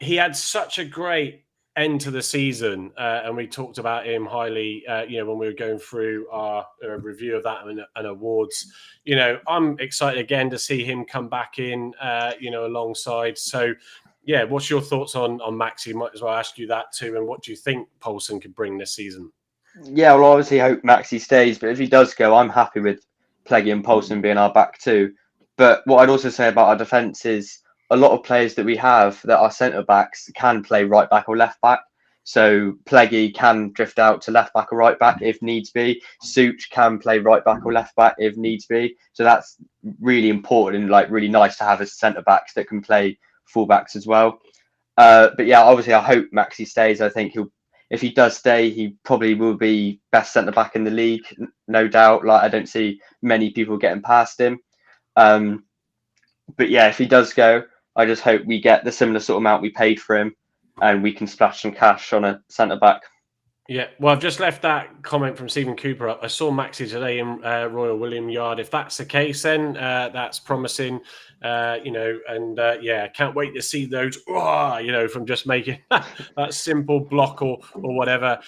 he had such a great end to the season, and we talked about him highly when we were going through our review of that and awards. I'm excited again to see him come back in alongside. So yeah, what's your thoughts on Maxi? Might as well ask you that too. And what do you think Poulsen could bring this season? Yeah, well, obviously hope Maxi stays, but if he does go, I'm happy with Pleggy and Poulsen being our back two. But what I'd also say about our defence is a lot of players that we have that are centre backs can play right back or left back. So Pleggy can drift out to left back or right back if needs be. Such can play right back or left back if needs be. So that's really important and really nice to have as centre backs that can play full backs as well. But yeah, obviously I hope Maxi stays. I think if he does stay, he probably will be best centre back in the league, no doubt. I don't see many people getting past him. But yeah, if he does go, I just hope we get the similar sort of amount we paid for him, and we can splash some cash on a centre back. Yeah, well, I've just left that comment from Stephen Cooper up. I saw Maxi today in Royal William Yard. If that's the case, then that's promising. I can't wait to see those, from just making that simple block or whatever.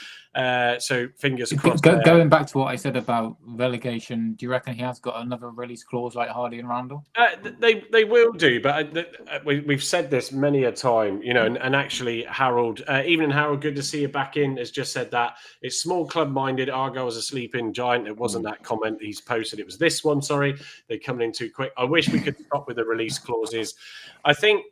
So fingers crossed. Going back to what I said about relegation, do you reckon he has got another release clause like Hardy and Randell? They will do, but we've said this many a time, and actually Harold, even Harold, good to see you back in, has just said that it's small club minded. Argyle is a sleeping giant. It wasn't that comment he's posted. It was this one. Sorry, they're coming in too quick. I wish we could stop with the release clauses. I think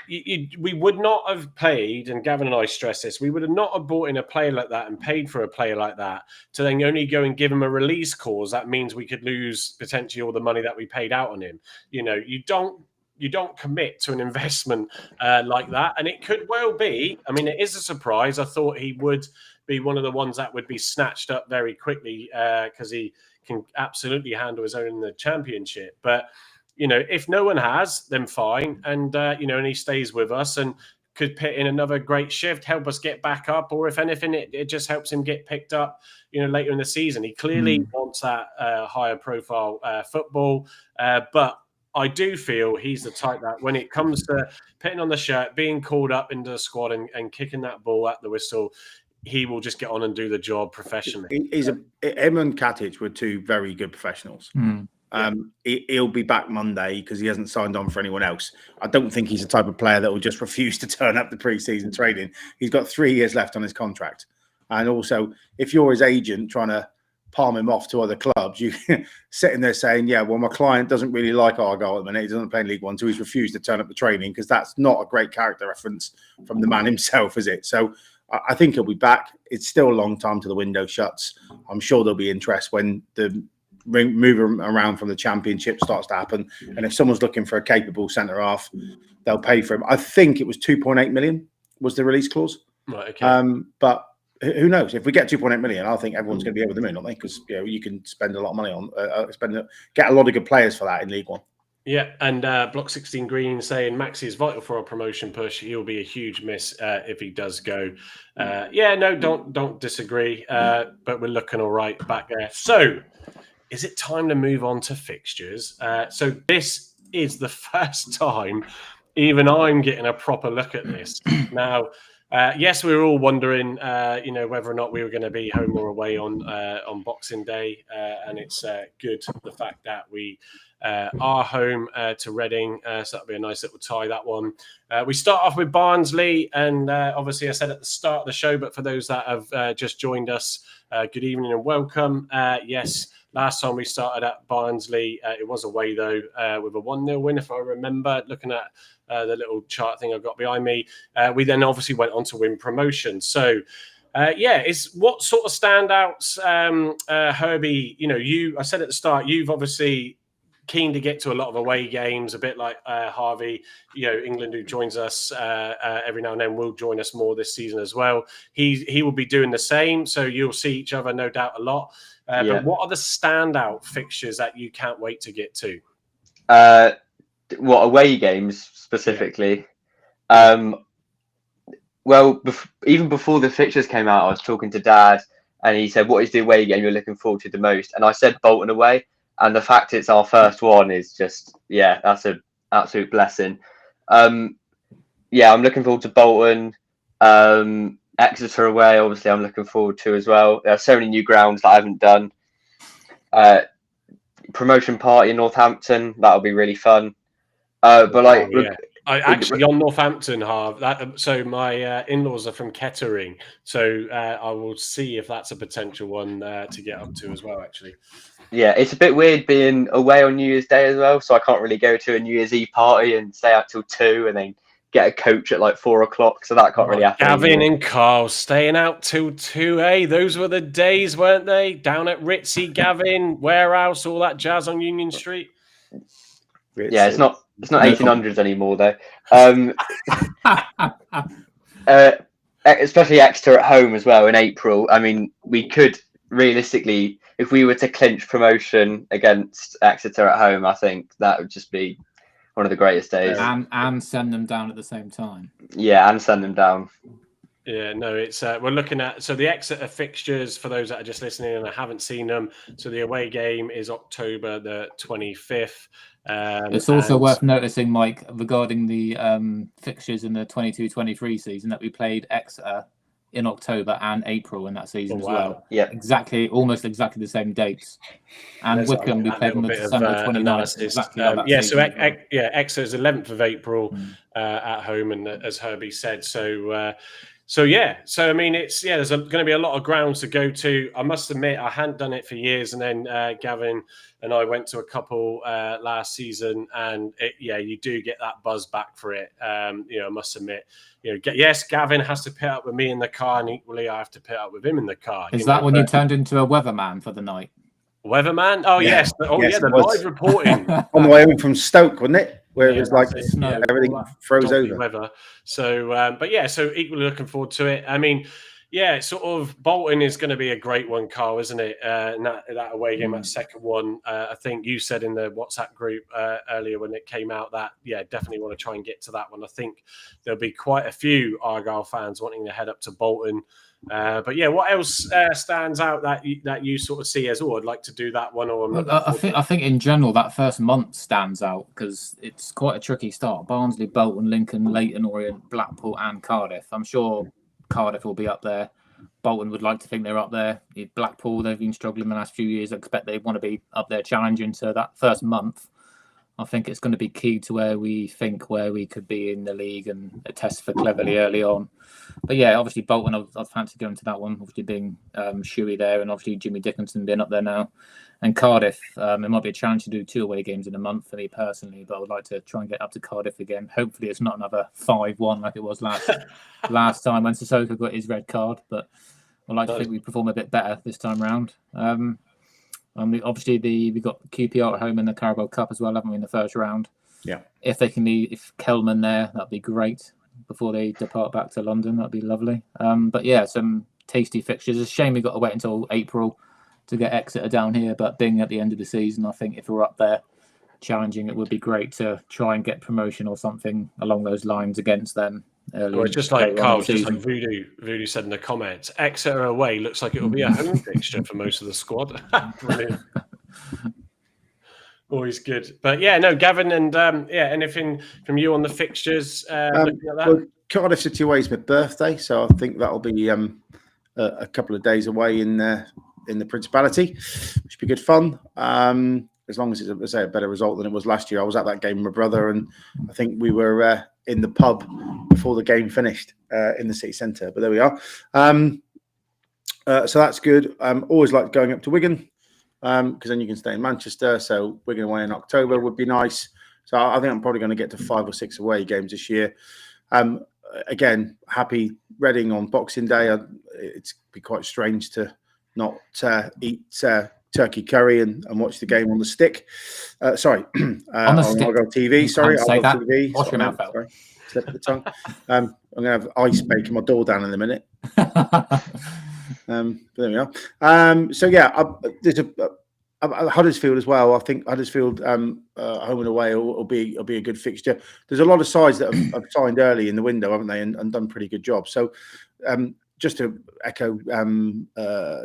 we would not have paid, and Gavin and I stress this, we would have not have bought in a player like that and paid for a player like that to then only go and give him a release clause. That means we could lose potentially all the money that we paid out on him. You don't commit to an investment like that, and it could well be. I mean, it is a surprise. I thought he would be one of the ones that would be snatched up very quickly because he can absolutely handle his own in the Championship. But if no one has, then fine. And, and he stays with us and could put in another great shift, help us get back up. Or if anything, it just helps him get picked up, later in the season. He clearly wants that higher profile football. But I do feel he's the type that when it comes to putting on the shirt, being called up into the squad and kicking that ball at the whistle, he will just get on and do the job professionally. Him and Katic were two very good professionals. He'll be back Monday because he hasn't signed on for anyone else. I don't think he's the type of player that will just refuse to turn up the pre-season training. He's got 3 years left on his contract. And also, if you're his agent trying to palm him off to other clubs, you sitting there saying, yeah, well, my client doesn't really like Argyle at the minute. He doesn't play in League One, so he's refused to turn up the training, because that's not a great character reference from the man himself, is it? So I think he'll be back. It's still a long time till the window shuts. I'm sure there'll be interest when the move around from the Championship starts to happen. And if someone's looking for a capable centre-half, they'll pay for him. I think it was 2.8 million was the release clause. Right, okay. But who knows? If we get 2.8 million, I think everyone's going to be over the moon, aren't they? Because you can spend a lot of money on get a lot of good players for that in League One. Yeah, and Block 16 Green saying Maxi is vital for our promotion push. He'll be a huge miss if he does go. Don't disagree. But we're looking all right back there. So, is it time to move on to fixtures? So this is the first time even I'm getting a proper look at this now. Yes, we were all wondering, whether or not we were going to be home or away on Boxing Day, and it's good the fact that we are home to Reading, so that'll be a nice little tie, that one. We start off with Barnsley, and obviously I said at the start of the show, but for those that have just joined us, good evening and welcome. Yes, last time we started at Barnsley, it was away though, with a 1-0 win, if I remember, looking at the little chart thing I've got behind me. We then obviously went on to win promotion. So, is what sort of standouts, Herbie, I said at the start, you've obviously keen to get to a lot of away games, a bit like Harvey, England, who joins us every now and then, will join us more this season as well. He will be doing the same, so you'll see each other, no doubt, a lot. But what are the standout fixtures that you can't wait to get to? What, away games specifically? Yeah. Even before the fixtures came out, I was talking to Dad, and he said, what is the away game you're looking forward to the most? And I said Bolton away. And the fact it's our first one is just, that's an absolute blessing. I'm looking forward to Bolton. Exeter away, obviously, I'm looking forward to as well. There are so many new grounds that I haven't done. Promotion party in Northampton, that'll be really fun. Actually, on Northampton, Harv. So my in-laws are from Kettering, so I will see if that's a potential one to get up to as well. Actually, yeah, it's a bit weird being away on New Year's Day as well, so I can't really go to a New Year's Eve party and stay out till 2 and then get a coach at like 4 o'clock. So that can't really happen. Gavin and Carl staying out till 2, eh? Those were the days, weren't they? Down at Ritzy, Gavin, warehouse, all that jazz on Union Street. Yeah, it's not 1800s anymore though. Especially Exeter at home as well in April. I mean, we could realistically, if we were to clinch promotion against Exeter at home, I think that would just be one of the greatest days. And send them down at the same time. Yeah, and send them down. Yeah, no, it's we're looking at the Exeter fixtures for those that are just listening and I haven't seen them. So the away game is October the 25th. It's also worth noticing, Mike, regarding the fixtures in the 22-23 season, that we played Exeter in October and April in that season as well. Yeah, almost exactly the same dates. And there's Wickham, we played on the December 29th. Exactly Exeter is 11th of April at home, and as Herbie said, So I mean, there's going to be a lot of grounds to go to. I must admit, I hadn't done it for years, and then Gavin and I went to a couple last season, and you do get that buzz back for it. I must admit, yes, Gavin has to pit up with me in the car, and equally I have to pit up with him in the car. Is that when you turned into a weatherman for the night? Weatherman? Oh yes. The live reporting on the way home from Stoke, wasn't it? Where it was like snow, everything froze over. Weather. So, so equally looking forward to it. I mean, sort of Bolton is going to be a great one, Carl, isn't it? That away game, that second one. I think you said in the WhatsApp group earlier when it came out that, definitely want to try and get to that one. I think there'll be quite a few Argyle fans wanting to head up to Bolton. What else stands out that you sort of see as, I'd like to do that one? Or I think in general that first month stands out because it's quite a tricky start. Barnsley, Bolton, Lincoln, Leyton Orient, Blackpool, and Cardiff. I'm sure Cardiff will be up there. Bolton would like to think they're up there. Blackpool, they've been struggling the last few years. I expect they want to be up there challenging. So that first month, I think it's going to be key to where we could be in the league and a test for Cleverley early on. But yeah, obviously Bolton, I'd fancy going to that one. Obviously being Shuey there, and obviously Jimmy Dickinson being up there now. And Cardiff, it might be a challenge to do 2 away games in a month for me personally, but I would like to try and get up to Cardiff again. Hopefully it's not another 5-1 like it was last time when Sissoko got his red card, but I'd like to think we perform a bit better this time round. Obviously we got QPR at home in the Carabao Cup as well, haven't we, in the first round? Yeah. If Kelman there, that'd be great before they depart back to London. That'd be lovely. But yeah, some tasty fixtures. It's a shame we got to wait until April to get Exeter down here, but being at the end of the season, I think if we're up there challenging, it would be great to try and get promotion or something along those lines against them. Well, it's just like Carl, just like Voodoo said in the comments, Exeter away looks like it will be a home fixture for most of the squad. Brilliant. Always good. But yeah, no, Gavin, and anything from you on the fixtures? Looking at that? Well, Cardiff City away is my birthday, so I think that'll be a couple of days away in the Principality, which would be good fun. As long as it's a better result than it was last year. I was at that game with my brother, and I think we were in the pub before the game finished in the city centre. But there we are. So that's good. Always like going up to Wigan because then you can stay in Manchester. So Wigan away in October would be nice. So I think I'm probably going to get to 5 or 6 away games this year. Again, happy Reading on Boxing Day. It's be quite strange to not eat turkey curry and watch the game on the stick. On Argyle TV. Sorry, say that. TV. Wash your mouth out. Sorry, slip of the tongue. I'm going to have ice baking my door down in a minute. There we are. So yeah, there's Huddersfield as well. I think Huddersfield home and away will be a good fixture. There's a lot of sides that have signed early in the window, haven't they, and done pretty good jobs. So just to echo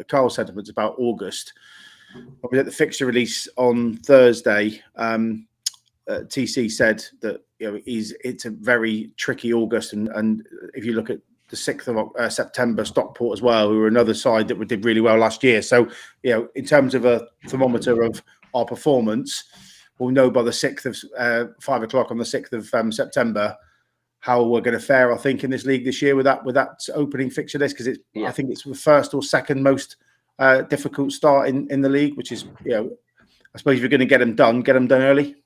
Carl's sentiments about August, I was at the fixture release on Thursday. TC said that it's a very tricky August, and if you look at the 6th of September, Stockport as well, who were another side that did really well last year. So, in terms of a thermometer of our performance, we'll know by the 6th of 5 o'clock on the 6th of September how we're going to fare, I think, in this league this year with that opening fixture list, because I think it's the first or second most difficult start in the league, which is, I suppose if you're going to get them done early.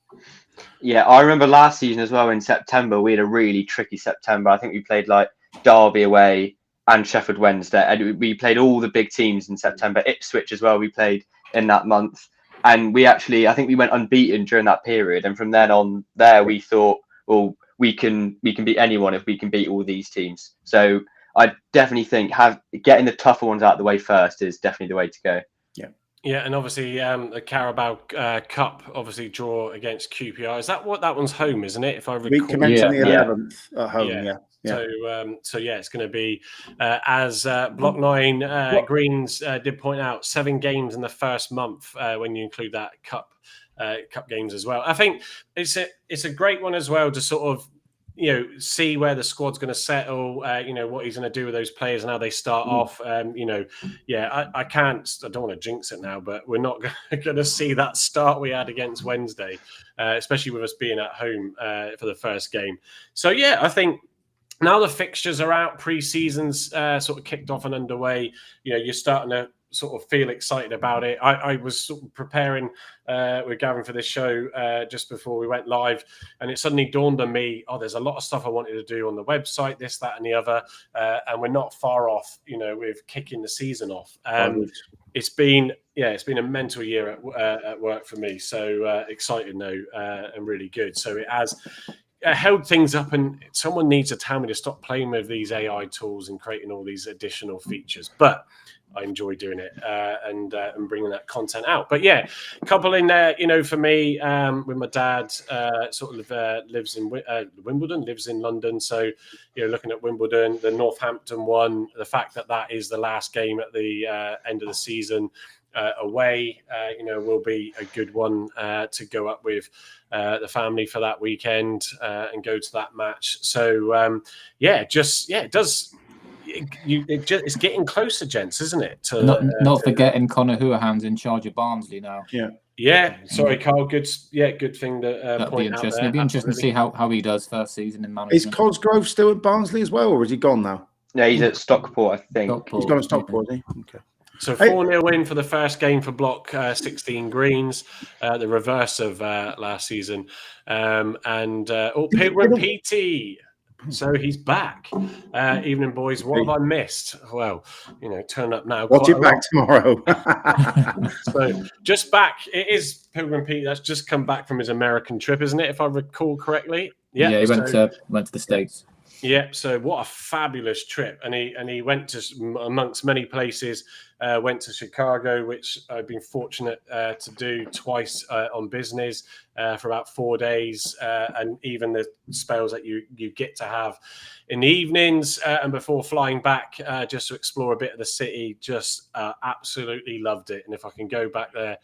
Yeah, I remember last season as well in September, we had a really tricky September. I think we played like Derby away and Sheffield Wednesday, and we played all the big teams in September. Ipswich as well, we played in that month, and I think we went unbeaten during that period. And from then on, we thought, well, we can beat anyone if we can beat all these teams. So I definitely think getting the tougher ones out of the way first is definitely the way to go. Yeah, and obviously the Carabao Cup obviously draw against QPR. Is that that one's home, isn't it? If I recall, we commence on the 11th at home. Yeah. So it's going to be as Block 9 Greens did point out, 7 games in the first month when you include that cup games as well. I think it's a great one as well to sort of see where the squad's going to settle, what he's going to do with those players and how they start off. I don't want to jinx it now, but we're not going to see that start we had against Wednesday, especially with us being at home for the first game. So, I think now the fixtures are out, pre-season's sort of kicked off and underway, you're starting to sort of feel excited about it. I was sort of preparing with Gavin for this show just before we went live, and it suddenly dawned on me, there's a lot of stuff I wanted to do on the website, this, that, and the other, and we're not far off, with kicking the season off. It's been a mental year at work for me, so excited now and really good. So it has held things up, and someone needs to tell me to stop playing with these AI tools and creating all these additional features, but I enjoy doing it and bringing that content out. But a couple in there, for me, with my dad, sort of lives in Wimbledon, lives in London. So, looking at Wimbledon, the Northampton one, the fact that is the last game at the end of the season away, will be a good one to go up with the family for that weekend and go to that match. So, it does. it's getting closer, gents, isn't it? Not forgetting Conor Houahan's in charge of Barnsley now. Yeah. Sorry, Carl. Good thing to point out there. It'd be interesting to see how he does first season in management. Is Cosgrove still at Barnsley as well, or is he gone now? Yeah, he's at Stockport, I think. He's gone to Stockport, is he? Okay. So 4-0 win for the first game for Block 16 Greens, the reverse of last season. Pilgrim PT. So he's back. Evening, boys. What have I missed? Well, turn up now. Watch it back tomorrow. So just back. It is Pilgrim Pete. That's just come back from his American trip, isn't it? If I recall correctly. Yeah, he went to the States. Yeah, so what a fabulous trip, and he went to amongst many places. Went to Chicago, which I've been fortunate to do twice on business for about 4 days, and even the spells that you get to have in the evenings and before flying back just to explore a bit of the city. Just absolutely loved it, and if I can go back there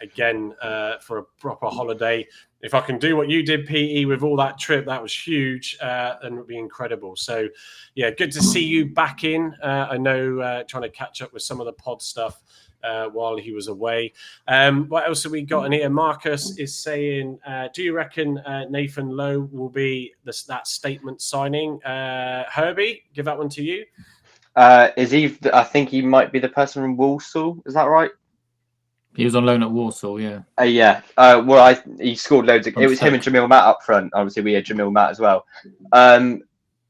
again for a proper holiday. If I can do what you did, PE, with all that trip, that was huge and it would be incredible. So, yeah, good to see you back in. I know trying to catch up with some of the pod stuff while he was away. What else have we got in here? Marcus is saying, do you reckon Nathan Lowe will be that statement signing? Herbie, give that one to you. Is he? I think he might be the person from Walsall. Is that right? He was on loan at Walsall, yeah. He scored loads of. It was him and Jamil Matt up front. Obviously, we had Jamil Matt as well.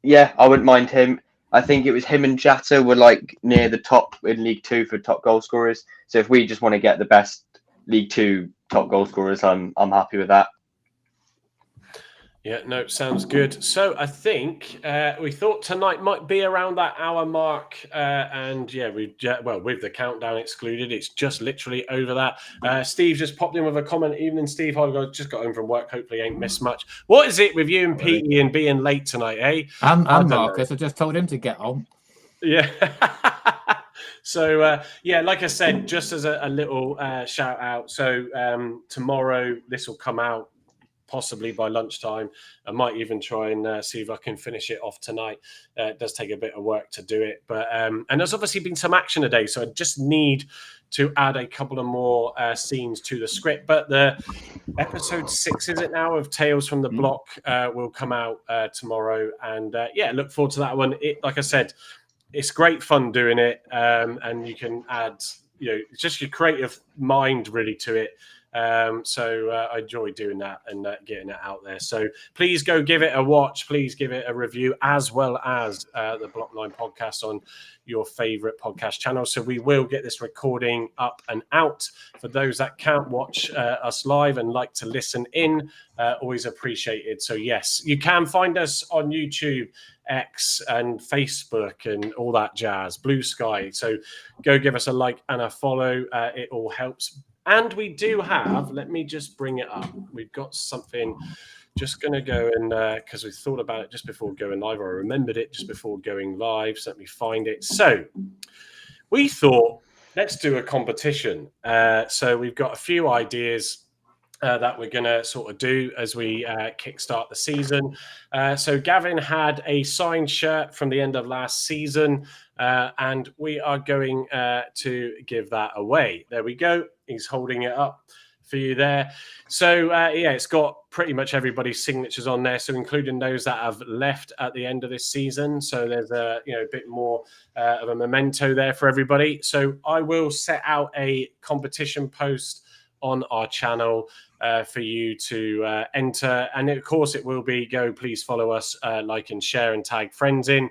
Yeah, I wouldn't mind him. I think it was him and Jatta were like near the top in League Two for top goal scorers. So if we just want to get the best League Two top goal scorers, I'm happy with that. Yeah, no, sounds good. So I think we thought tonight might be around that hour mark, and yeah, with the countdown excluded, it's just literally over that. Steve just popped in with a comment. Evening, Steve. I just got home from work. Hopefully, ain't missed much. What is it with you and Petey and being late tonight, eh? And Marcus, I just told him to get on. Yeah. So, like I said, just as a little shout out. So tomorrow, this will come out possibly by lunchtime. I might even try and see if I can finish it off tonight. It does take a bit of work to do it. But and there's obviously been some action today, so I just need to add a couple of more scenes to the script. But the episode 6, is it now, of Tales from the Block will come out tomorrow. And look forward to that one. Like I said, it's great fun doing it. And you can add, it's just your creative mind really to it. So I enjoy doing that and getting it out there. So please go give it a watch. Please give it a review, as well as the Block 9 podcast on your favorite podcast channel. So we will get this recording up and out for those that can't watch us live and like to listen in. Always appreciated. So yes, you can find us on YouTube, X, and Facebook and all that jazz, Blue Sky. So go give us a like and a follow. It all helps. And we do have, let me just bring it up. We've got something, just going to go and, because we thought about it just before going live, or I remembered it just before going live. So let me find it. So we thought, let's do a competition. So we've got a few ideas that we're going to sort of do as we kickstart the season. So Gavin had a signed shirt from the end of last season, and we are going to give that away. There we go. He's holding it up for you there. So, it's got pretty much everybody's signatures on there, so including those that have left at the end of this season. So there's a bit more of a memento there for everybody. So I will set out a competition post on our channel for you to enter. And of course it will be, please follow us, like and share and tag friends in.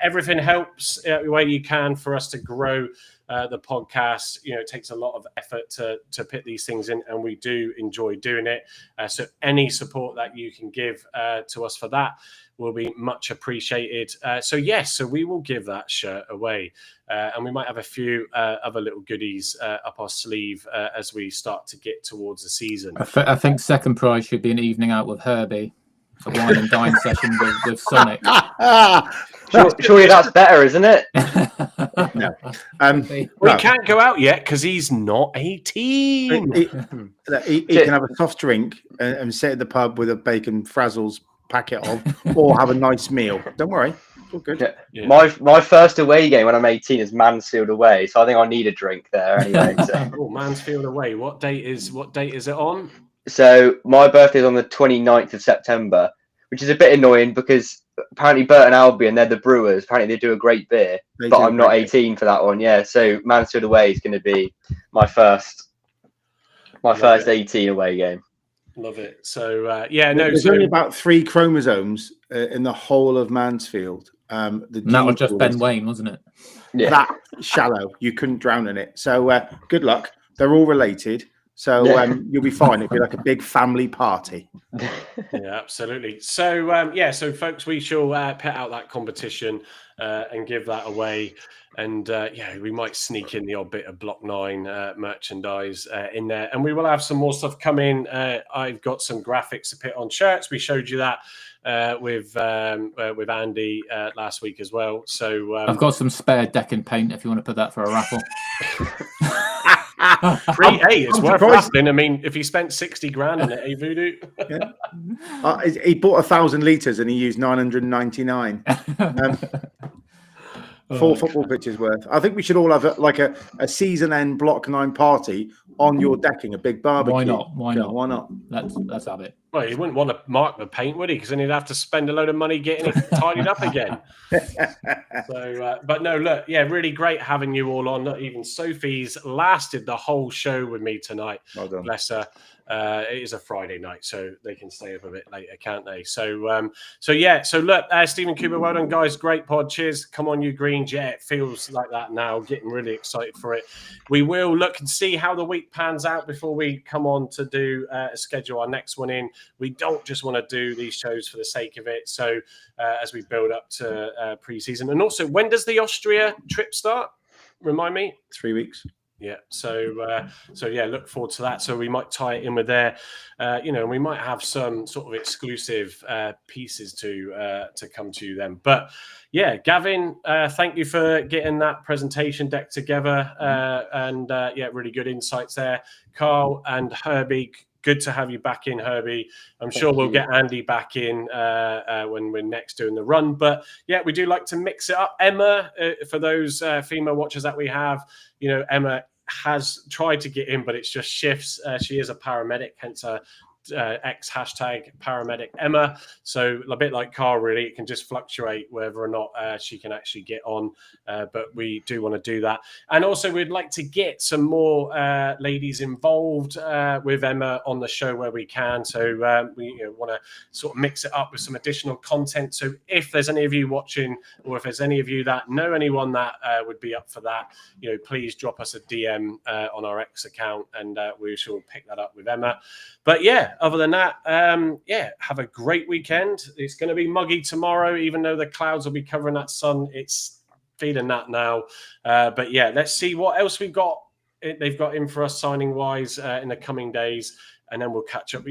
Everything helps the way you can for us to grow the podcast. It takes a lot of effort to put these things in, and we do enjoy doing it. So any support that you can give to us for that will be much appreciated. So we will give that shirt away. And we might have a few other little goodies up our sleeve as we start to get towards the season. I think second prize should be an evening out with Herbie. A wine and dine session with Sonic. Surely that's better, isn't it? No. We can't go out yet because he's not 18. He can have a soft drink and sit at the pub with a bacon frazzles packet of, or have a nice meal. Don't worry. all good. Yeah. My first away game when I'm 18 is Mansfield away, so I think I need a drink there anyway. So. Oh, Mansfield away. What date is it on? So my birthday is on the 29th of September, which is a bit annoying because apparently Burton Albion, they're the brewers. Apparently they do a great beer, but I'm not 18 for that one. Yeah, so Mansfield away is going to be my first 18 away game. Love it. So there's only about 3 chromosomes in the whole of Mansfield. That was just Ben Wayne, wasn't it? Yeah. That shallow, you couldn't drown in it. So good luck. They're all related. So you'll be fine. It'll be like a big family party. Yeah, absolutely. So so folks, we shall put out that competition and give that away. And we might sneak in the odd bit of Block 9 merchandise in there, and we will have some more stuff coming. I've got some graphics to put on shirts. We showed you that with Andy last week as well. So I've got some spare deck and paint if you want to put that for a raffle. Hey, it's worth raffling. I mean, if he spent 60 grand on it, Voodoo. Yeah. He bought 1,000 litres and he used 999. 4 football pitches worth. I think we should all have a season end Block 9 party on your decking, a big barbecue. Why not? Why not? Let's have it. Well, he wouldn't want to mark the paint, would he? Because then he'd have to spend a load of money getting it tidied up again. So, but no, look, really great having you all on. Even Sophie's lasted the whole show with me tonight. Well done. Bless her. It is a Friday night, so they can stay up a bit later, can't they? So look, Stephen Cooper, well done, guys. Great pod. Cheers. Come on, you Greens. Yeah, it feels like that now. Getting really excited for it. We will look and see how the week pans out before we come on to do schedule our next one in. We don't just want to do these shows for the sake of it. So as we build up to pre-season, and also, when does the Austria trip start? Remind me. 3 weeks. Yeah, so look forward to that. So we might tie it in with there, and we might have some sort of exclusive pieces to come to you then. But yeah, Gavin, thank you for getting that presentation deck together, and really good insights there. Carl and Herbie, good to have you back in, Herbie. I'm sure we'll get Andy back in when we're next doing the run. But yeah, we do like to mix it up. Emma, for those female watchers that we have, Emma has tried to get in, but it's just shifts. She is a paramedic, hence X hashtag paramedic Emma. So a bit like Carl, really, it can just fluctuate whether or not she can actually get on. But we do want to do that. And also we'd like to get some more ladies involved with Emma on the show where we can. So we want to sort of mix it up with some additional content. So if there's any of you watching, or if there's any of you that know anyone that would be up for that, please drop us a DM on our X account, and we shall pick that up with Emma. But yeah, other than that, have a great weekend. It's going to be muggy tomorrow, even though the clouds will be covering that sun. It's feeling that now. But yeah, let's see what else they've got in for us signing wise in the coming days, and then we'll catch up with you.